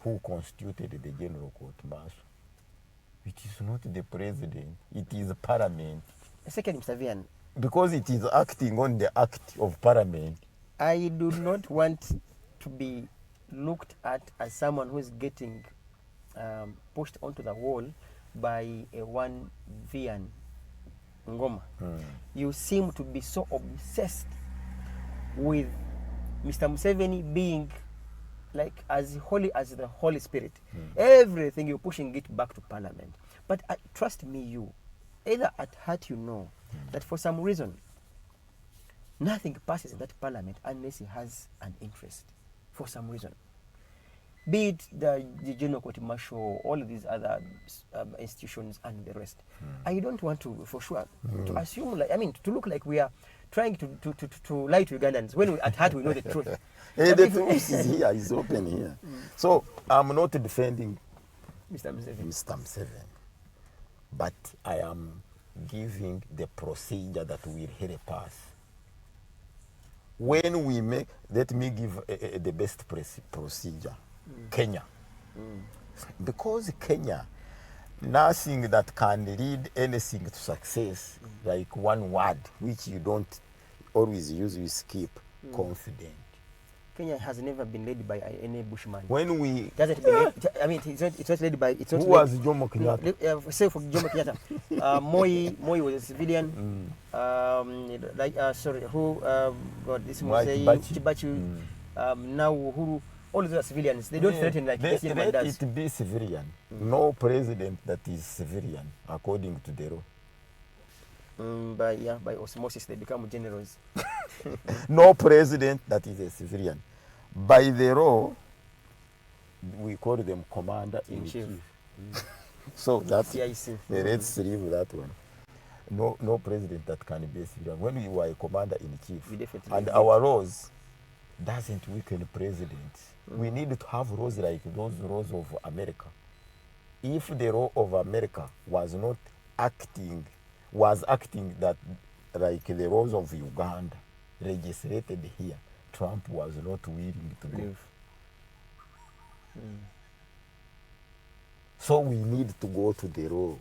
Speaker 3: Who constituted the General Court Martial? It is not the president, it is parliament.
Speaker 14: Second, Mr. Vian.
Speaker 3: Because it is acting on the act of parliament.
Speaker 14: I do not want to be looked at as someone who is getting pushed onto the wall by a one Vianey Ngoma. You seem to be so obsessed with Mr. Museveni being like as holy as the Holy Spirit. Everything you're pushing it back to Parliament. But trust me, you, either at heart you know that for some reason, nothing passes in that Parliament unless he has an interest. For some reason. Be it the General Court Martial, all of these other institutions and the rest. I don't want to, for sure, to assume, like, I mean, to look like we are trying to lie to Ugandans when at heart we know the truth.
Speaker 3: The truth is here, is open here. So I'm not defending
Speaker 14: Mr.
Speaker 3: Museveni, but I am giving the procedure that will help us. When we make, let me give the best procedure. Kenya. Because Kenya, nothing that can lead anything to success, like one word, which you don't always use, you skip, confident.
Speaker 14: Kenya has never been led by any bushman.
Speaker 3: When we...
Speaker 14: Doesn't been I mean, it's not led by... It's not
Speaker 3: who was Jomo Kenyatta?
Speaker 14: Say for Jomo Kenyatta. Moi was a civilian. Sorry, who... God, this was Chibachu. Now Uhuru. All of those are civilians. They don't threaten like the President does.
Speaker 3: Let it be civilian. No president that is civilian, according to the law.
Speaker 14: By osmosis, they become generals.
Speaker 3: No president that is a civilian. By the law, we call them commander-in-chief. So that's let's leave that one. No president that can be a civilian. When you are a commander-in-chief, and our laws doesn't weaken presidents. We need to have laws like those laws of America. If the law of America was not acting, that like the laws of Uganda, legislated here, Trump was not willing to go. So we need to go to the law.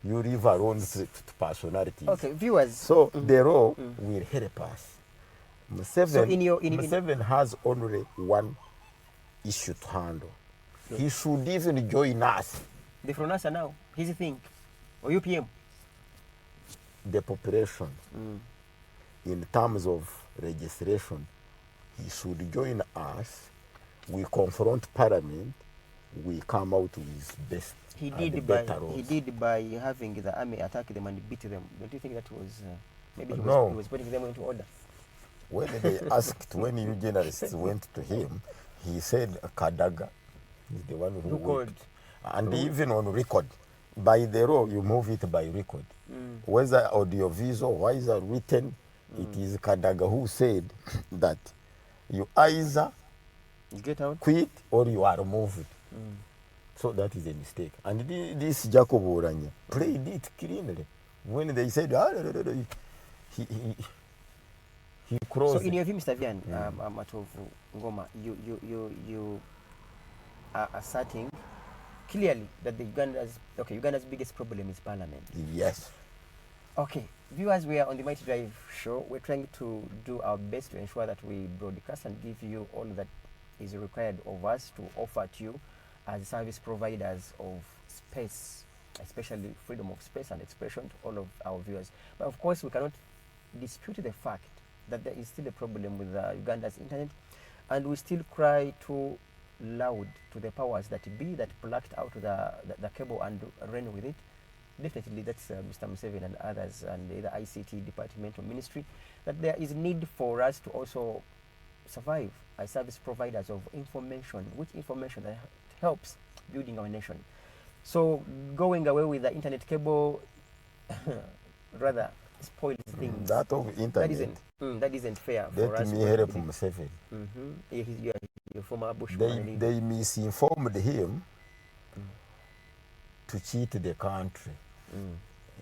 Speaker 3: You leave alone to personalities.
Speaker 14: Okay, viewers.
Speaker 3: So the law will help us. Museveni has only one issue to handle. He should even join us.
Speaker 14: The FRONASA now, his thing, or UPM?
Speaker 3: The population, in terms of registration, he should join us. We confront Parliament. We come out with best.
Speaker 14: He did by having the army attack them and beat them. Don't you think that was maybe he was putting them into order?
Speaker 3: When they asked, when you journalists went to him, he said Kadaga is the one who called. And even on record, by the law, you move it by record. Whether audiovisual, whether written, it is Kadaga who said that you either
Speaker 14: get out,
Speaker 3: quit, or you are removed. So that is a mistake. And this Jacob Oranya played it cleanly. When they said, he crossed.
Speaker 14: So in your view, Mr. Vian, Matovu Ngoma, you are asserting clearly that Uganda's biggest problem is parliament.
Speaker 3: Yes.
Speaker 14: Okay, viewers, we are on the Mighty Drive show. We're trying to do our best to ensure that we broadcast and give you all that is required of us to offer to you as service providers of space, especially freedom of space and expression to all of our viewers. But of course, we cannot dispute the fact that there is still a problem with Uganda's internet, and we still cry too loud to the powers that be that plucked out the cable and ran with it. Definitely, that's Mr. Museveni and others, and the ICT department or ministry, that there is need for us to also survive as service providers of information, which information that helps building our nation. So going away with the internet cable rather spoils things.
Speaker 3: That of internet.
Speaker 14: That isn't fair for us.
Speaker 3: Let me help Museveni.
Speaker 14: Your former bush.
Speaker 3: They misinformed him to cheat the country.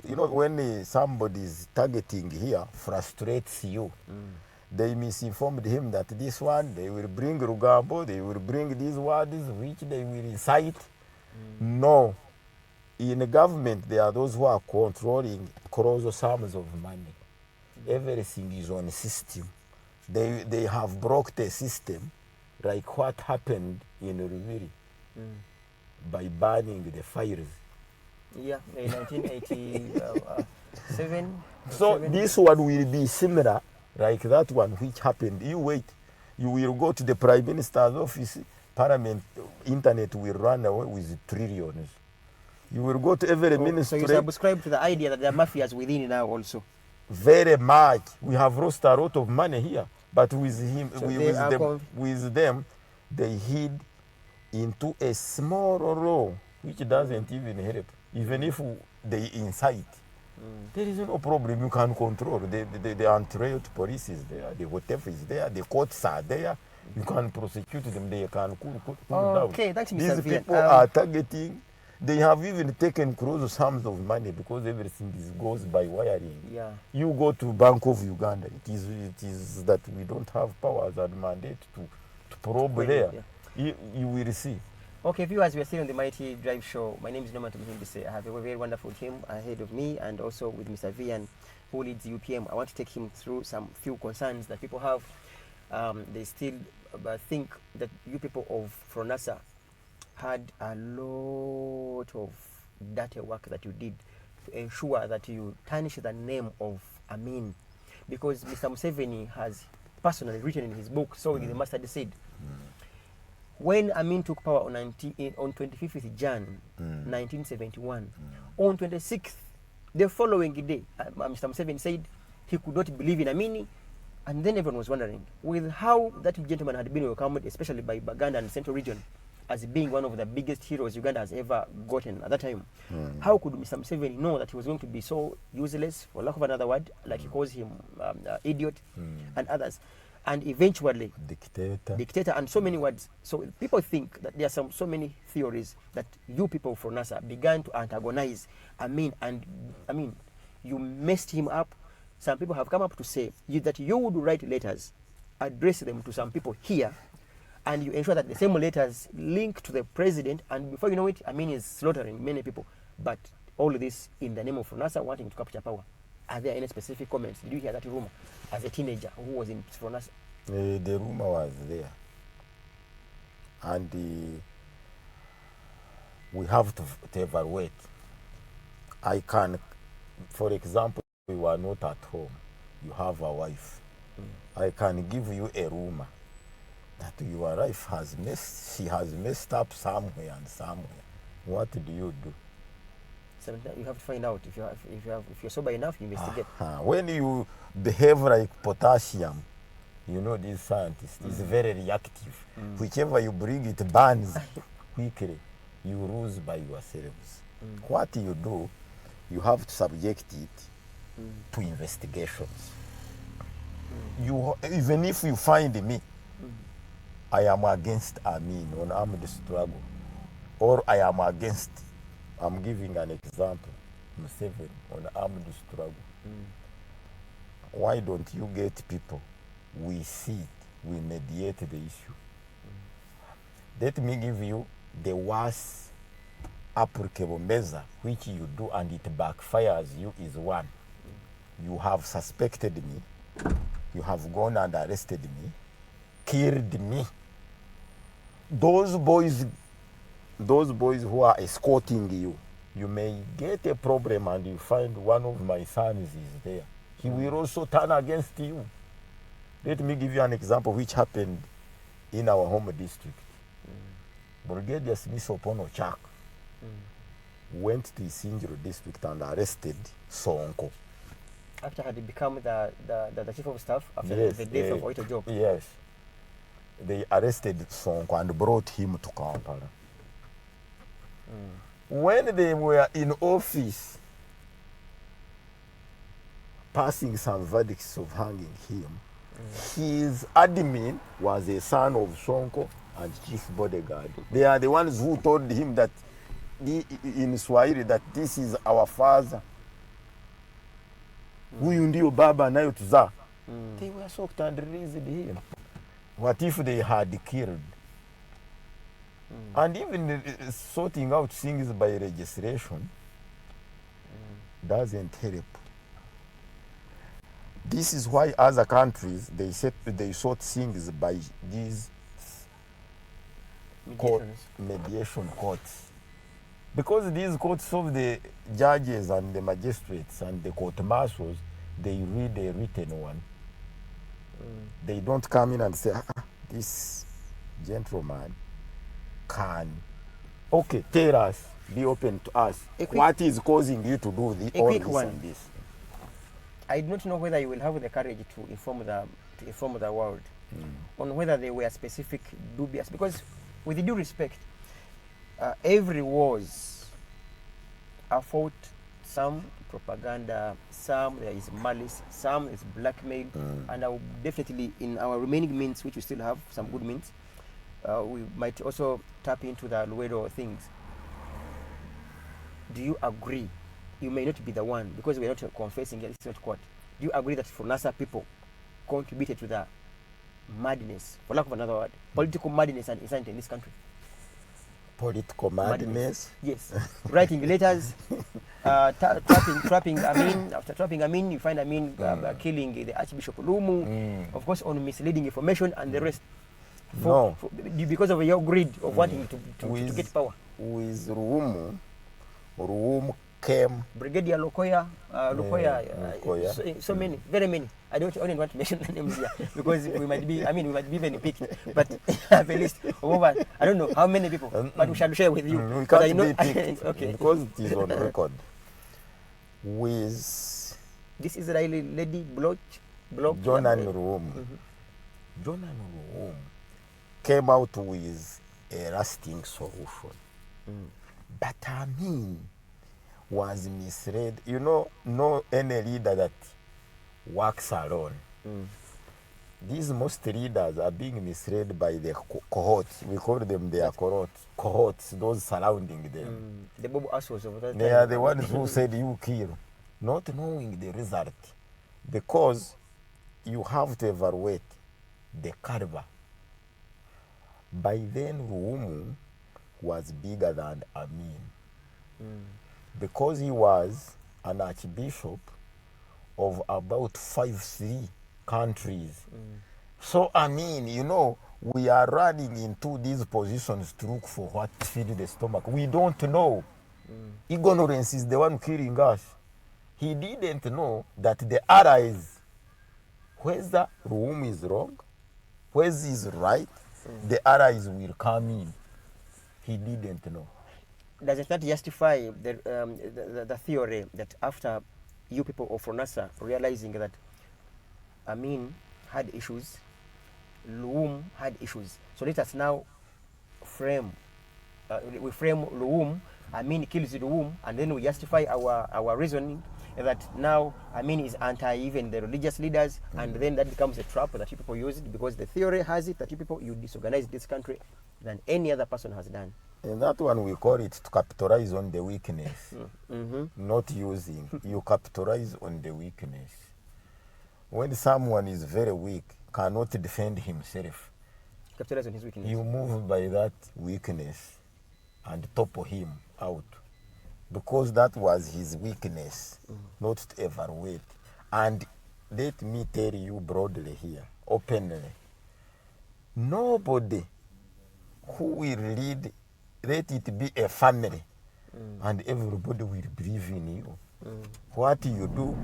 Speaker 3: You know, when somebody is targeting here, frustrates you. They misinformed him that this one, they will bring Rugambo, they will bring these words which they will incite. No. In the government, there are those who are controlling colossal sums of money. Everything is on system. They have broke the system, like what happened in Ruviri by burning the fires.
Speaker 14: Yeah, in 1987.
Speaker 3: So this one will be similar, like that one which happened. You wait. You will go to the Prime Minister's office, Parliament, internet will run away with trillions. You will go to every ministry.
Speaker 14: So you subscribe to the idea that there are mafias within now also?
Speaker 3: Very much. We have lost a lot of money here. But with him,
Speaker 14: so
Speaker 3: with them, they hid into a small row, which doesn't even help. Even if they incite, there is no problem. You can control. The anti-riot police is there. The whatever is there. The courts are there. You can prosecute them. They can cool down.
Speaker 14: Okay, thanks, Mr.
Speaker 3: These people are targeting. They have even taken close sums of money because everything goes by wiring.
Speaker 14: Yeah.
Speaker 3: You go to Bank of Uganda. It is that we don't have powers and mandate to probe there. Yeah. You will see.
Speaker 14: Okay, viewers, we are still on the Mighty Drive show. My name is Matovu Vianney Ngoma. I have a very wonderful team ahead of me, and also with Mr. Vian, who leads UPM. I want to take him through some few concerns that people have. They still think that you people of FRONASA had a lot of dirty work that you did to ensure that you tarnish the name of Amin, because Mr. Museveni has personally written in his book, Sowing the Mustard Seed. When Amin took power on 25th Jan 1971, on 26th, the following day, Mr. Museveni said he could not believe in Amini, and then everyone was wondering with how that gentleman had been welcomed, especially by Baganda and Central Region, as being one of the biggest heroes Uganda has ever gotten at that time. How could Mr. Museveni know that he was going to be so useless, for lack of another word, like he calls him idiot and others, and eventually dictator and so many words. So people think that there are so many theories that you people from NASA began to antagonize Amin, and I mean, you messed him up. Some people have come up to say that you would write letters, address them to some people here, and you ensure that the same letters link to the president, and before you know it, Amin is slaughtering many people. But all of this in the name of FRONASA wanting to capture power. Are there any specific comments? Did you hear that rumor as a teenager who was in FRONASA?
Speaker 3: The rumor was there. And we have to evaluate. I can, for example, you are not at home. You have a wife. I can give you a rumor that your wife has messed up somewhere and somewhere. What do you do?
Speaker 14: So you have to find out. If you're sober enough, you investigate.
Speaker 3: When you behave like potassium, You know, this scientist is very reactive. Whichever you bring, it burns quickly. You lose by yourselves. What you do, you have to subject it to investigations. You, even if you find me, I am against Amin on armed struggle, or I am against, I'm giving an example, Museveni on armed struggle. Why don't you get people? We see, we mediate the issue. Let me give you the worst applicable measure which you do and it backfires you is one. You have suspected me, you have gone and arrested me, killed me. Those boys who are escorting you, you may get a problem and you find one of my sons is there. He will also turn against you. Let me give you an example which happened in our home district. Brigadier Smith Opono Chak went to Isinjiro district and arrested Sonko.
Speaker 14: After had he become the chief of staff after
Speaker 3: Yes,
Speaker 14: the death of Oito Job.
Speaker 3: Yes. They arrested Sonko and brought him to Kampala. When they were in office, passing some verdicts of hanging him, his admin was a son of Sonko and chief bodyguard. They are the ones who told him that in Swahili that this is our father. Huyu ndio baba anayotuzaa. They were shocked and released him. What if they had killed? And even sorting out things by registration doesn't help. This is why other countries, they sort things by these mediation courts. Because these courts of the judges and the magistrates and the court marshals, they read a written one. They don't come in and say, this gentleman can, okay, tell us, be open to us. What is causing you to do this, all this and this?
Speaker 14: I do not know whether you will have the courage to inform the world on whether they were specific dubious, because with due respect, every wars are fought, some propaganda, some there is malice, some is blackmail, and I will definitely, in our remaining means, which we still have some good means, we might also tap into the Luedo things. Do you agree? You may not be the one, because we are not confessing yet, it's not court. Do you agree that FRONASA people contributed to the madness, for lack of another word, political madness and insanity in this country?
Speaker 3: Political madness?
Speaker 14: Yes. Writing letters, trapping Amin. After trapping Amin, you find Amin killing the Archbishop Lumu, of course, on misleading information and the rest. Because of your greed of wanting to get power.
Speaker 3: With Rumu came
Speaker 14: Brigadier Lokoya, so many, very many. I don't only want to mention the names here because we might be even picked, but at least over, I don't know how many people, but we shall share with you.
Speaker 3: We can't be picked, okay, because it is on record. With
Speaker 14: this Israeli lady blog
Speaker 3: John and Rumu. John and Rumu came out with a lasting solution. But I mean, was misled. You know, no any leader that works alone. These most leaders are being misled by the cohorts. We call them their cohorts, those surrounding them.
Speaker 14: The Bobo assholes of that.
Speaker 3: They are the ones who said you kill, not knowing the result. Because you have to evaluate the caliber. By then, Rumu was bigger than Amin. Because he was an archbishop of about 5-3 countries. So, I mean, you know, we are running into these positions to look for what feeds the stomach. We don't know. Ignorance is the one killing us. He didn't know that the allies, whether Rumu is wrong, whether he is right, the allies will come in. He didn't know.
Speaker 14: Does it not justify the theory that after you people of FRONASA realizing that Amin had issues, Luwum had issues. So let us now frame, we frame Luwum, Amin kills Luwum, and then we justify our reasoning that now Amin is anti even the religious leaders, and then that becomes a trap that you people use it, because the theory has it that you people, you disorganize this country than any other person has done.
Speaker 3: And that one we call it to capitalize on the weakness, not using. You capitalize on the weakness. When someone is very weak, cannot defend himself,
Speaker 14: capitalize on his weakness.
Speaker 3: You move by that weakness and topple him out, because that was his weakness, not to evaluate. And let me tell you broadly here, openly, nobody who will lead, let it be a family, and everybody will believe in you. What you do,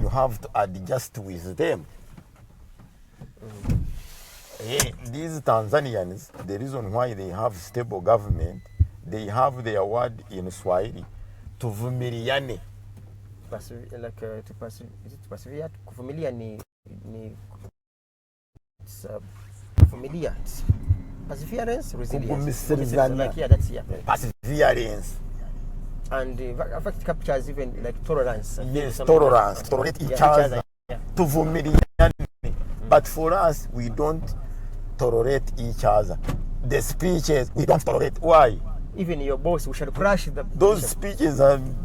Speaker 3: you have to adjust with them. These Tanzanians, the reason why they have stable government, they have their word in Swahili, tuvumiliane.
Speaker 14: Like to persevere, kuvumilia ni it's familiar. Perseverance, resilience. Like, yeah, that's
Speaker 3: perseverance.
Speaker 14: And in fact, it captures even like tolerance.
Speaker 3: Yes, tolerance. Tolerate each other. Tuvumiliane. But for us, we don't tolerate each other. The speeches, we don't tolerate. Why?
Speaker 14: Even your boss, we should crush the...
Speaker 3: Those speeches,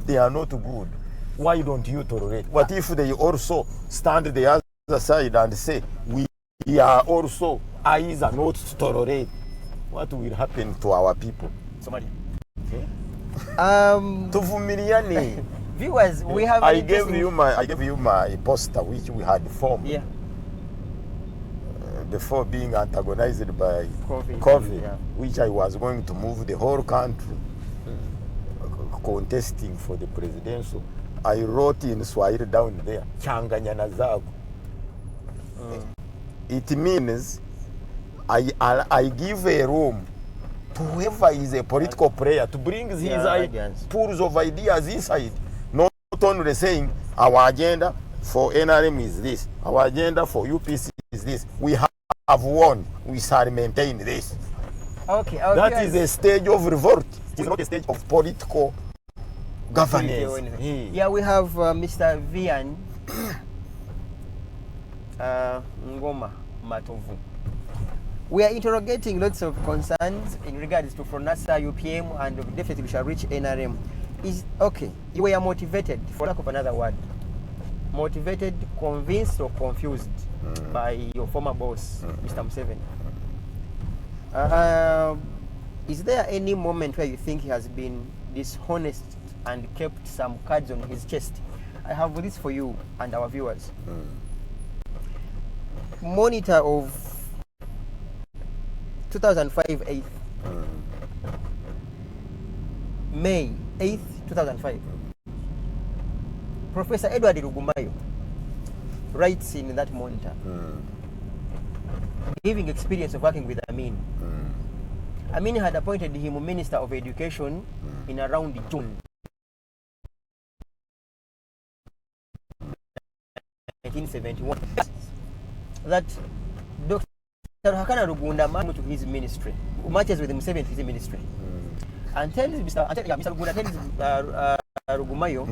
Speaker 3: they are not good. Why don't you tolerate? What if they also stand the other side and say, we are also eyes are not to tolerate? What will happen to our people?
Speaker 14: Somebody.
Speaker 3: Okay. Tuvumiliane.
Speaker 14: Viewers, we have...
Speaker 3: I gave you my poster which we had formed.
Speaker 14: Yeah.
Speaker 3: Before being antagonized by COVID, yeah, which I was going to move the whole country contesting for the presidential. I wrote in Swahili down there, Changanyana Zagu. It means I give a room to whoever is a political player to bring his pools of ideas inside. Not only saying our agenda for NRM is this, our agenda for UPC is this. We have won, we shall maintain this.
Speaker 14: Okay.
Speaker 3: That is a stage of revolt. It is not a stage of political governance.
Speaker 14: Yeah, we have Mr. Vianey Ngoma Matovu. We are interrogating lots of concerns in regards to FRONASA, UPM, and definitely we shall reach NRM. Okay, you were motivated, for lack of another word, motivated, convinced, or confused by your former boss, Mr. Museveni. Is there any moment where you think he has been dishonest and kept some cards on his chest? I have this for you and our viewers. Monitor of 2005 8th. May 8th, 2005. Professor Edward Rugumayo writes in that monitor, giving experience of working with Amin. Amin had appointed him Minister of Education in around June 1971. That Dr. Hakana Rugunda marched to his ministry, marches with Museveni to his ministry, and tells Mr. Rugunda tells Rugumayo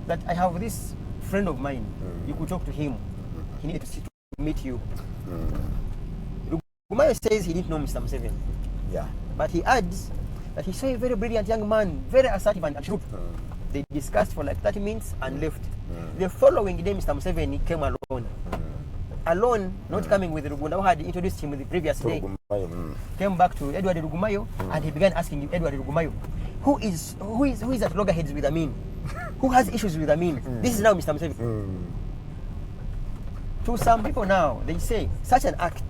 Speaker 14: that I have this friend of mine, you could talk to him, he needed to meet you. Rugumayo says he didn't know Mr. Museveni, but he adds that he saw a very brilliant young man, very assertive and shrewd. They discussed for like 30 minutes and left. The following day, Mr. Museveni came alone. Alone, not coming with Rugunda, who had introduced him the previous day. Came back to Edward Rugumayo and he began asking Edward Rugumayo, who is at loggerheads with Amin? Who has issues with Amin? This is now Mr. Museveni. To some people now, they say such an act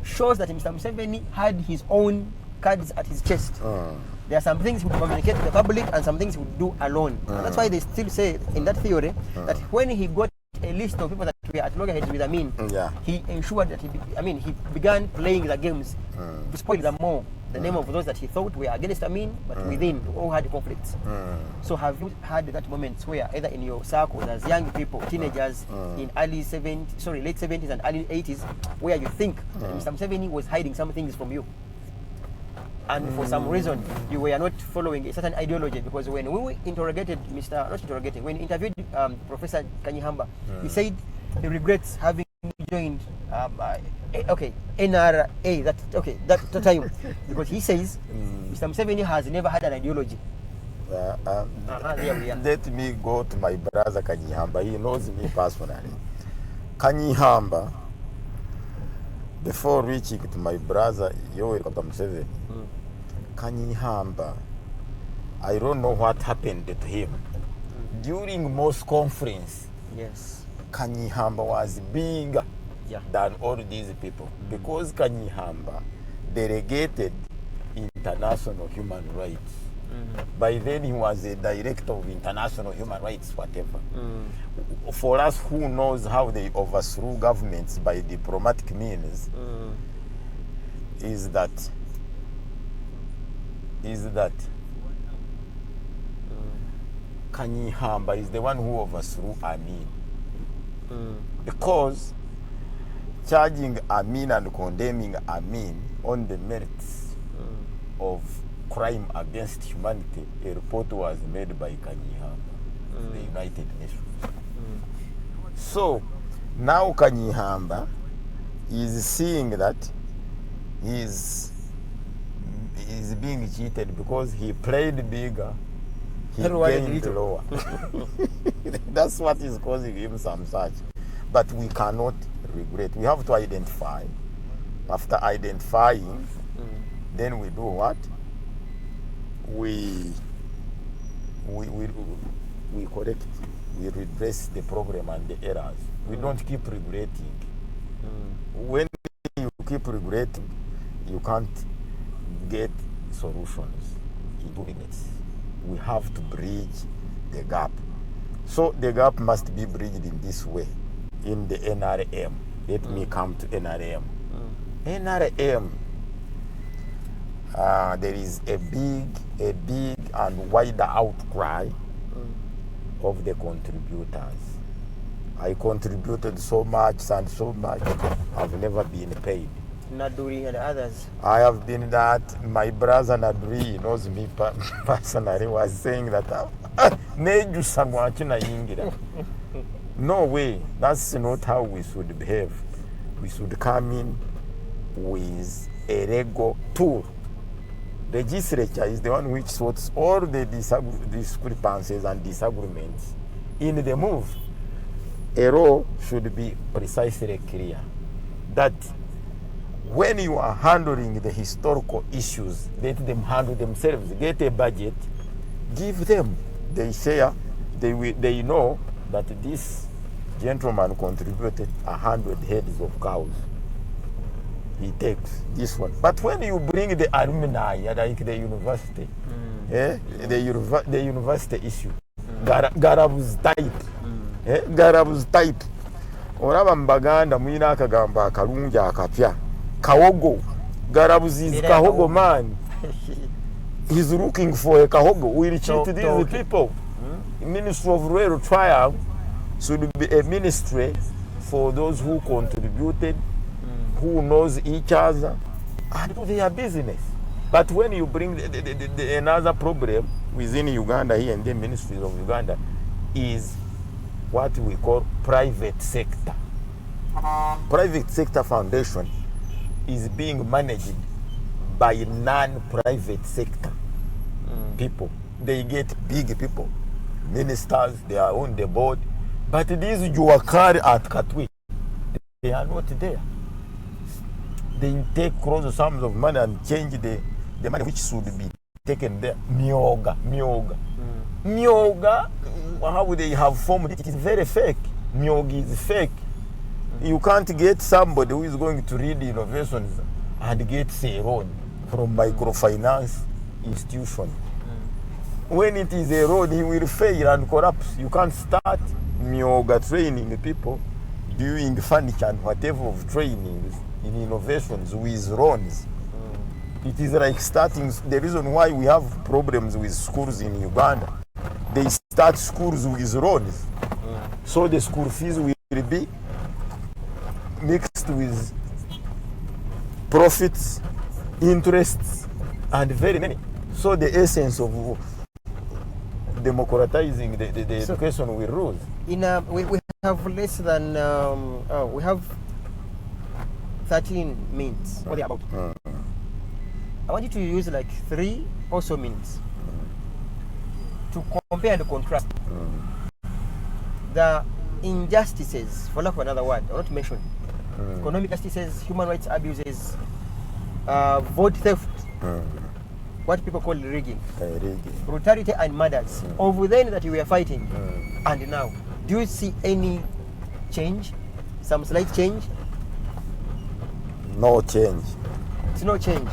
Speaker 14: shows that Mr. Museveni had his own cards at his chest. There are some things he would communicate to the public and some things he would do alone. That's why they still say in that theory that when he got a list of people that were at loggerheads with Amin,
Speaker 3: Yeah.
Speaker 14: he ensured that he began playing the games to spoil them more. The name of those that he thought were against Amin, but within all had conflicts. So have you had that moment where either in your circles as young people, teenagers in late 70s and early 80s, where you think that Mr. Museveni was hiding some things from you? And for some reason, you were not following a certain ideology, because when we interrogated when we interviewed Professor Kanyihamba, he said he regrets having joined NRA that time, because he says Mr. Museveni has never had an ideology.
Speaker 3: Let me go to my brother Kanyihamba. He knows me personally. Kanyihamba, before reaching to my brother Yoweri Museveni, Kanyihamba, I don't know what happened to him. During most conference,
Speaker 14: yes,
Speaker 3: Kanyihamba was bigger than all these people, because Kanyihamba delegated international human rights. By then he was a director of international human rights, whatever. For us who knows how they overthrew governments by diplomatic means, is that Kanyihamba is the one who overthrew Amin. Because charging Amin and condemning Amin on the merits of crime against humanity, a report was made by Kanyihamba, the United Nations. So now Kanyihamba is seeing that he's being cheated, because he played bigger, he gained lower. That's what is causing him some such. But we cannot regret. We have to identify. After identifying, then we do what? We correct. We redress the problem and the errors. We don't keep regretting. When you keep regretting, you can't get solutions. We have to bridge the gap. So the gap must be bridged in this way, in the NRM. Let me come to NRM. NRM, there is a big and wider outcry of the contributors. I contributed so much and so much, I've never been paid.
Speaker 14: Naduri and others.
Speaker 3: I have been that. My brother Naduri knows me personally, was saying that no way, that's not how we should behave. We should come in with a legal tool. The legislature is the one which sorts all the discrepancies and disagreements in the move. A law should be precisely clear that when you are handling the historical issues, let them handle themselves. Get a budget, give them. They share. They know that this gentleman contributed 100 heads of cows. He takes this one. But when you bring the alumni, like the university, the university issue, Garab's type, Garab's type. Oraba mbaganda mwina akagamba akalungi akapya. Kahogo. Garab's is Kahogo man. He's looking for a Kahogo. We'll cheat these people. Ministry of Royal Triumph should be a ministry for those who contributed, who knows each other, and do their business. But when you bring another problem within Uganda here and the ministries of Uganda is what we call private sector. Private sector foundation is being managed by non-private sector people. They get big people, ministers, they are on the board. But these Juakari at Katwi, they are not there. They take close sums of money and change the money which should be taken there. Myoga. Myoga, how they have formed it is very fake. Myoga is fake. You can't get somebody who is going to read innovations and get a loan from microfinance institution. When it is a road, he will fail and collapse. You can't start Myoga training people doing furniture and whatever of trainings in innovations with loans. It is like starting, the reason why we have problems with schools in Uganda, they start schools with loans. So the school fees will be mixed with profits, interests, and very many. So the essence of democratizing the education will lose.
Speaker 14: We have less than, we have 13 minutes, or about. I want you to use like 3 or so minutes to compare and contrast the injustices, for lack of another word, I want to mention economic justices, human rights abuses, vote theft, what people call rigging, brutality and murders of then that we were fighting and now. Do you see any change, some slight change?
Speaker 3: No change.
Speaker 14: It's no change.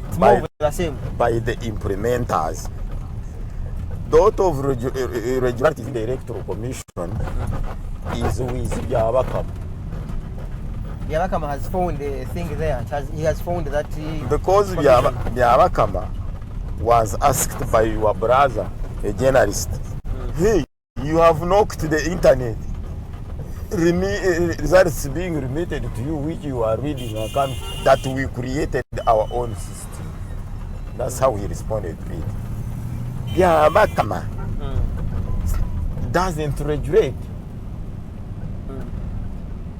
Speaker 14: It's more of the same.
Speaker 3: By the implementers. The lot of irregularity in the Electoral Commission is with Byabakama.
Speaker 14: Byabakama has found a thing there. He has found that...
Speaker 3: Because Byabakama was asked by your brother, a journalist, hey, you have knocked the internet. Results being remitted to you, which you are reading, that we created our own system. That's how he responded to it. Byabakama doesn't regulate.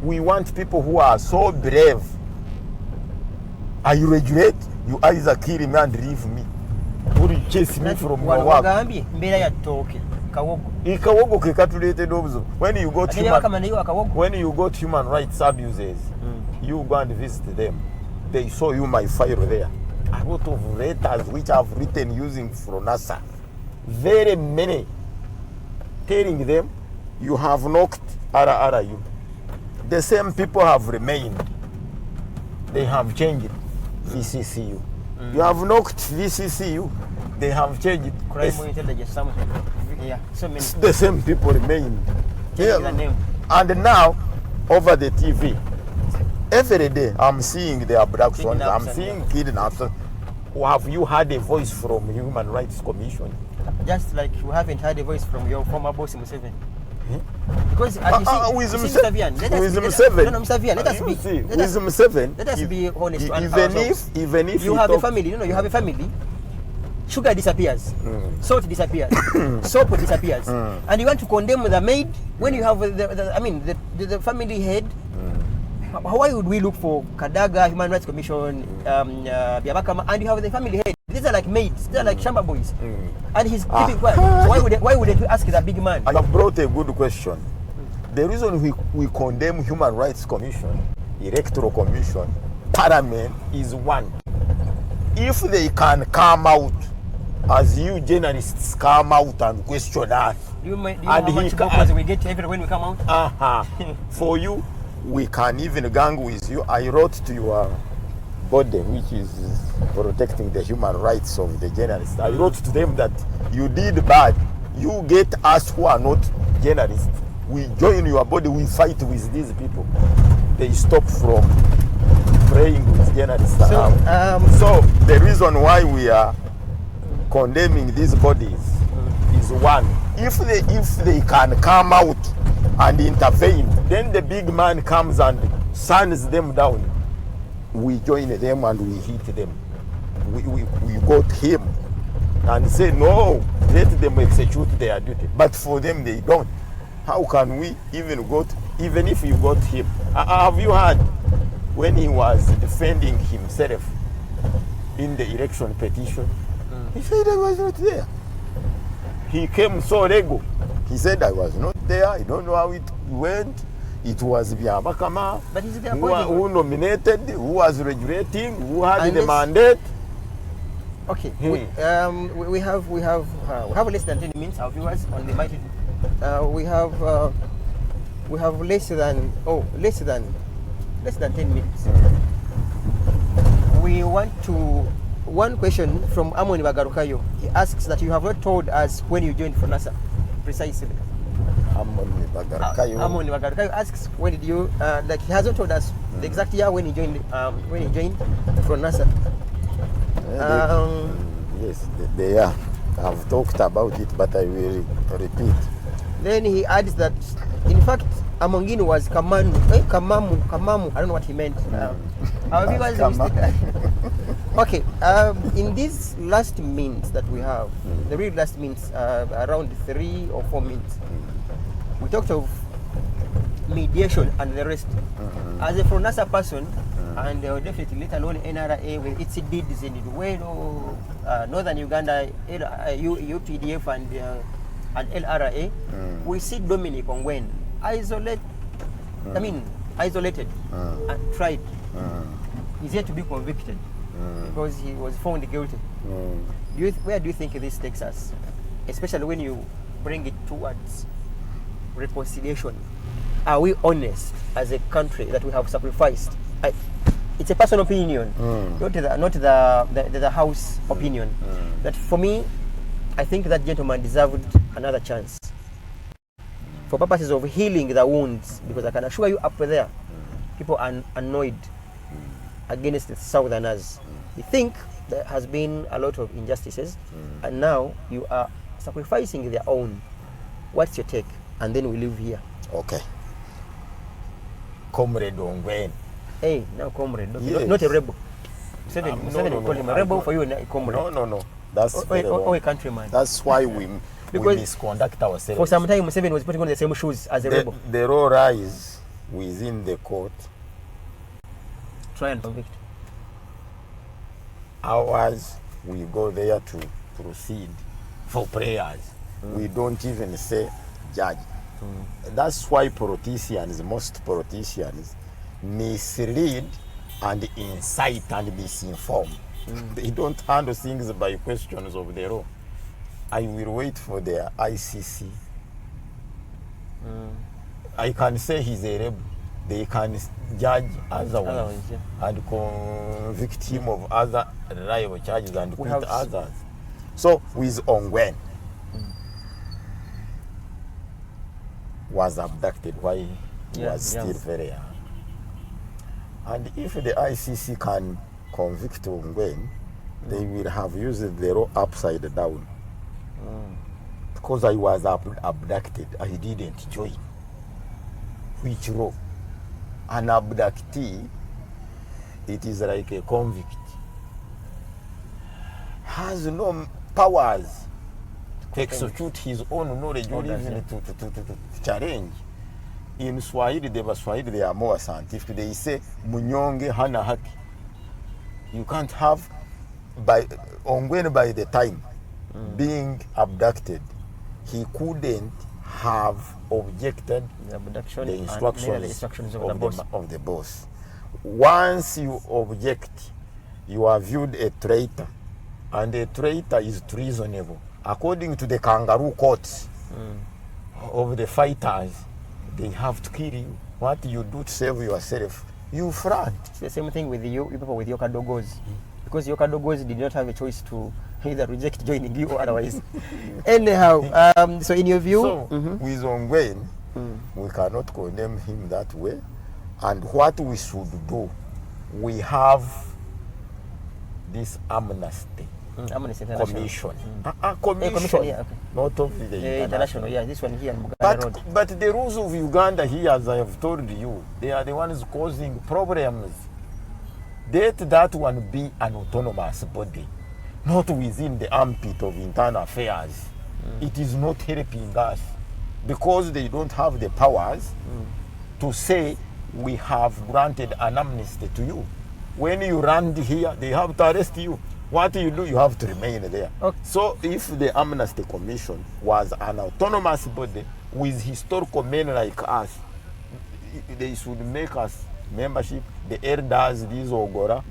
Speaker 3: We want people who are so brave. I regulate, you either kill me and leave me. Or you chase me from my work. When you got human rights abuses, you go and visit them. They saw you my file there. A lot of letters which I've written using FRONASA. Very many. Telling them, you have knocked RRU. The same people have remained. They have changed VCCU. You have knocked VCCU. They have changed. The same people remain. And now, over the TV, every day I'm seeing the abductions, I'm seeing kidnaps. Have you had a voice from Human Rights Commission?
Speaker 14: Just like you haven't had a voice from your former boss, Museveni. Because
Speaker 3: with Museveni,
Speaker 14: let us be honest. Even if you have a family, you have a family. Sugar disappears, salt disappears, soap disappears, and you want to condemn the maid when you have the family head. Why would we look for Kadaga, Human Rights Commission, Byabakama, and you have the family head? These are like maids, these are like shamba boys, and he's keeping quiet. So why would they ask the big man?
Speaker 3: I have brought a good question. The reason we condemn Human Rights Commission, Electoral Commission, Parliament is one. If they can come out, as you journalists come out and question us,
Speaker 14: do you know how much vocals we get every when we come out?
Speaker 3: For you, we can even gang with you. I wrote to your body, which is protecting the human rights of the journalists. I wrote to them that you did bad. You get us who are not journalists. We join your body, we fight with these people. They stop from praying with journalists. So the reason why we are condemning these bodies is one. If they can come out and intervene, then the big man comes and sends them down. We join them and we hit them. We got him and say no, let them execute their duty. But for them they don't. How can we even if you got him? Have you heard when he was defending himself in the election petition? He said I was not there. He came so rego. He said I was not there. I don't know how it went. It was Byabakama who nominated, who was regulating, who had the mandate.
Speaker 14: Okay, we have less than 10 minutes. Our viewers on the mighty. We have less than 10 minutes. We want to. One question from Amoni Bagarukayo. He asks that you have not told us when you joined FRONASA, precisely. Amon Bagarkayo asks, when did you, like he hasn't told us the exact year when he joined FRONASA.
Speaker 3: Yes, they are. I've talked about it, but I will repeat.
Speaker 14: Then he adds that, in fact, Amongini was Kamamu. I don't know what he meant. Our viewers okay, in these last minutes that we have, the real last minutes, around 3 or 4 minutes, we talked of mediation and the rest. As a FRONASA person, and definitely let alone NRA with its deeds in Luwero, Northern Uganda, UPDF and LRA, we see Dominc Ongwen isolated and tried. He's yet to be convicted because he was found guilty. Where do you think this takes us? Especially when you bring it towards reconciliation. Are we honest as a country that we have sacrificed? It's a personal opinion, not the House opinion. That for me, I think that gentleman deserved another chance for purposes of healing the wounds, because I can assure you up there, people are annoyed against the Southerners. They think there has been a lot of injustices, and now you are sacrificing their own. What's your take? And then we live here.
Speaker 3: Okay. Comrade Ongwen.
Speaker 14: Hey, now comrade, not a rebel. Museveni call him a rebel, for you a comrade.
Speaker 3: No. That's
Speaker 14: a countryman.
Speaker 3: That's why we misconduct ourselves.
Speaker 14: For some time, Museveni was putting on the same shoes as a rebel.
Speaker 3: The law lies within the court.
Speaker 14: Try and convict.
Speaker 3: Ours, we go there to proceed for prayers. We don't even say judge. That's why most politicians mislead and incite and misinform. They don't handle things by questions of their own. I will wait for their ICC. I can say he's a rebel. They can judge otherwise and convict him of other reliable charges and quit others. So with Ongwen, was abducted while he was still very young. And if the ICC can convict Ongwen, they will have used the law upside down. Because I was abducted, I didn't join. Which law? An abductee, it is like a convict, has no powers to execute his own knowledge or even to challenge. In Swahili, they are more scientific. They say, Munyonge hana haki. You can't have, Ongwen by the time being abducted, he couldn't have objected the instructions of the boss. Once you object, you are viewed a traitor, and a traitor is treasonable. According to the kangaroo courts of the fighters, they have to kill you. What you do to save yourself, you front.
Speaker 14: It's the same thing with you people with Yoka Dogos. Because Yoka Dogos did not have a choice to either reject joining you or otherwise. Anyhow, so in your view...
Speaker 3: So, with Ongwen, we cannot condemn him that way. And what we should do, we have this amnesty. Commission. Commission,
Speaker 14: yeah, okay.
Speaker 3: Not of the
Speaker 14: international. Yeah, this one here in Buganda Road.
Speaker 3: But the rules of Uganda here, as I have told you, they are the ones causing problems. Let that one be an autonomous body, not within the armpit of internal affairs. It is not helping us because they don't have the powers to say we have granted an amnesty to you. When you land here, they have to arrest you. What do? You have to remain there. Okay. So if the Amnesty Commission was an autonomous body with historical men like us, they should make us membership. The elders, these Ogora,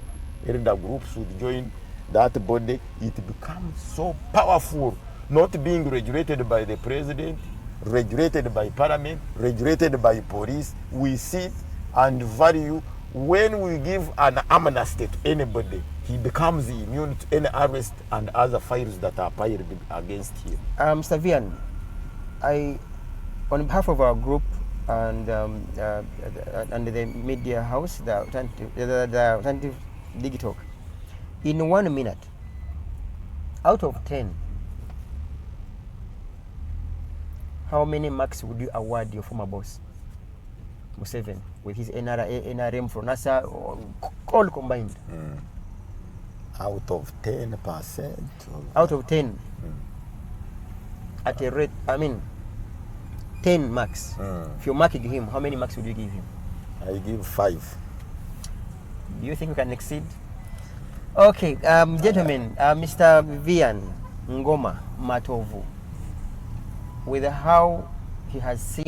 Speaker 3: elder groups would join that body. It becomes so powerful, not being regulated by the president, regulated by parliament, regulated by police. We sit and value. When we give an amnesty to anybody, he becomes immune to any arrest and other files that are filed against him.
Speaker 14: Mr. Vian, I On behalf of our group and the media house, the Alternative Digital, in 1 minute, out of 10, how many marks would you award your former boss, Museveni, with his NRM, FRONASA, all combined?
Speaker 3: Out of 10%.
Speaker 14: Out of 10. At a rate, 10 marks. If you're marking him, how many marks would you give him?
Speaker 3: I give 5.
Speaker 14: Do you think we can exceed? Okay, gentlemen, Mr. Vianney Ngoma Matovu, with how he has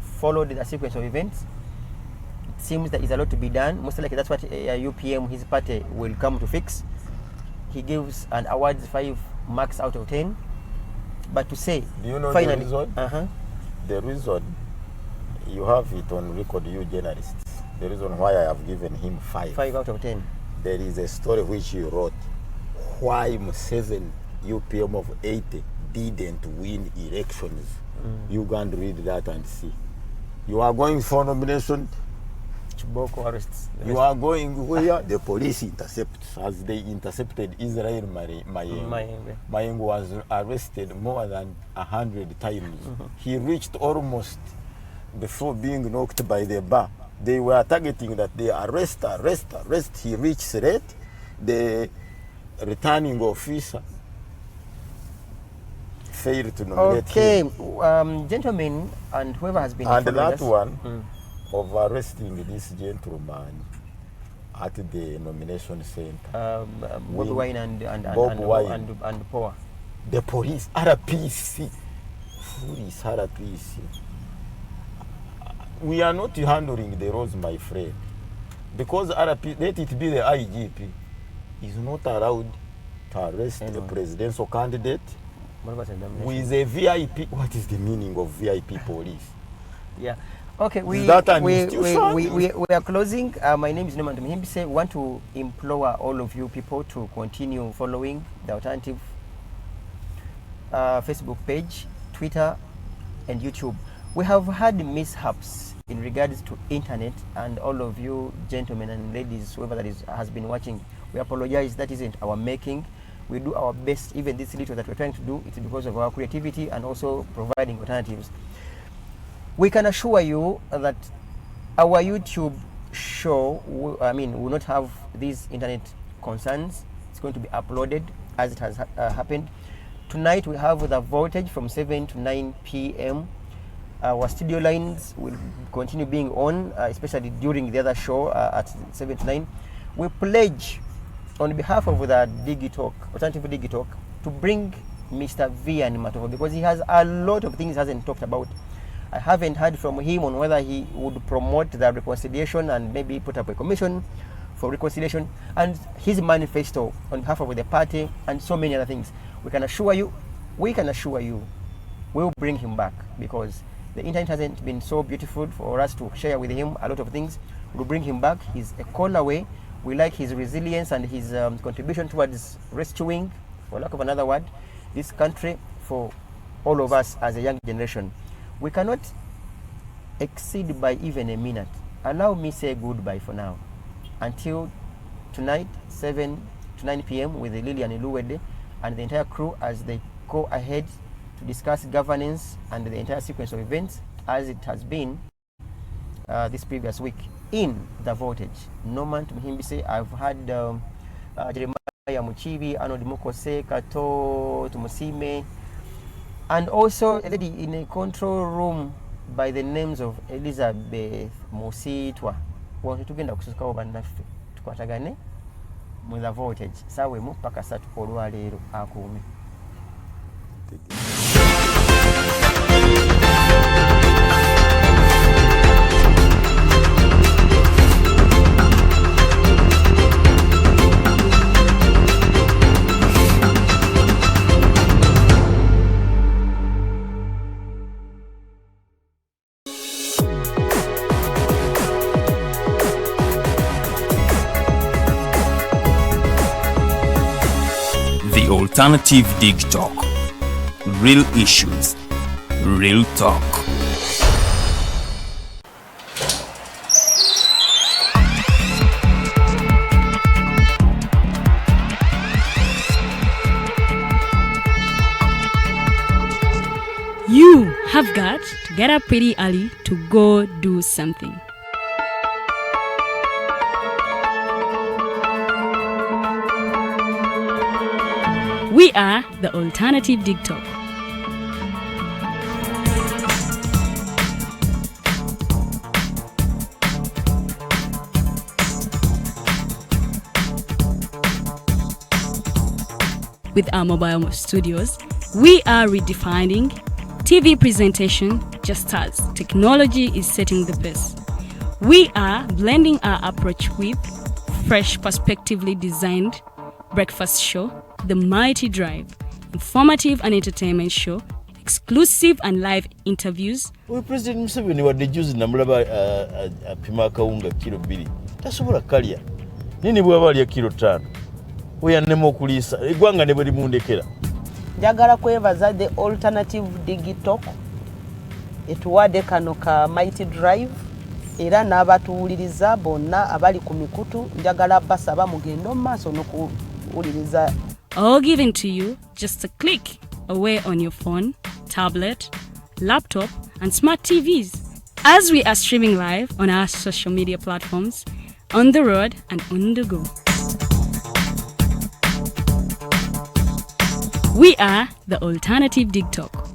Speaker 14: followed the sequence of events, it seems that there's a lot to be done. Most likely that's what UPM, his party, will come to fix. He gives an award 5 marks out of 10. But to say,
Speaker 3: do you know
Speaker 14: finally,
Speaker 3: the reason? The reason, you have it on record, you journalists. The reason why I have given him 5.
Speaker 14: 5 out of 10.
Speaker 3: There is a story which he wrote, why Museveni UPM of 80 didn't win elections. You go and read that and see. You are going for nomination.
Speaker 14: Chiboko arrests.
Speaker 3: You are going where the police intercepts, as they intercepted Israel Mayengo was arrested more than 100 times. He reached almost before being knocked by the bar. They were targeting that they arrest. He reached late. The returning officer failed to nominate him.
Speaker 14: Okay, gentlemen, and whoever has been
Speaker 3: and that one of arresting this gentleman at the nomination center.
Speaker 14: Bob Wine and Power.
Speaker 3: The police, RPC. Who is RPC? We are not handling the roles, my friend. Because RPC, let it be the IGP, is not allowed to arrest the presidential candidate with a VIP. What is the meaning of VIP police?
Speaker 14: Yeah. Okay, we are closing. My name is Dominc Ongwen. We want to implore all of you people to continue following the Alternative Facebook page, Twitter, and YouTube. We have had mishaps in regards to internet, and all of you gentlemen and ladies, whoever that is has been watching, we apologize. That isn't our making. We do our best. Even this little that we're trying to do, it's because of our creativity and also providing alternatives. We can assure you that our YouTube show, will not have these internet concerns. It's going to be uploaded as it has happened. Tonight we have the voltage from 7 to 9 p.m. Our studio lines will continue being on, especially during the other show at 7 to 9. We pledge on behalf of the Alternative Digital, to bring Mr. Vianney Ngoma, because he has a lot of things he hasn't talked about. I haven't heard from him on whether he would promote the reconciliation and maybe put up a commission for reconciliation, and his manifesto on behalf of the party, and so many other things. We can assure you, we'll bring him back, because the internet hasn't been so beautiful for us to share with him a lot of things. We'll bring him back. He's a call away. We like his resilience and his contribution towards rescuing, for lack of another word, this country for all of us as a young generation. We cannot exceed by even a minute. Allow me say goodbye for now. Until tonight, 7 to 9 p.m. with Lilian Iluwede and the entire crew as they go ahead to discuss governance and the entire sequence of events as it has been this previous week in the voltage. Norman Tumuhimbise, I've had Jeremiah Muchibi, Arnold Mukose, Kato Tumusime, and also a lady in a control room by the names of Elizabeth Musitwa. Tugenda kusukawo bannaffe tukwatagane mu the voltage saawemu paka 3 olwaleero akuume.
Speaker 1: Alternative Dig Talk. Real issues, real talk.
Speaker 2: get up pretty early to go do something. We are the Alternative Dig Talk. With our mobile studios, we are redefining TV presentation just as technology is setting the pace. We are blending our approach with fresh, perspectively designed breakfast show, The Mighty Drive, informative and entertainment show, exclusive and live interviews.
Speaker 15: President Museveni wadde juzi namulaba apima akawunga kilo 2 tasobola kalya nini bwaba alya kilo 5 oyannema okuliisa eggwanga ne bwe limundekera.
Speaker 4: Njagala kwebaza the Alternative Dig Talk etuwadde kano ka Mighty Drive era n'abatuwuliriza bonna abali ku mikutu njagala basaba mugende mu maaso n'okuwuliriza.
Speaker 2: All given to you just a click away on your phone, tablet, laptop, and smart TVs. As we are streaming live on our social media platforms, on the road and on the go. We are the Alternative Dig Talk.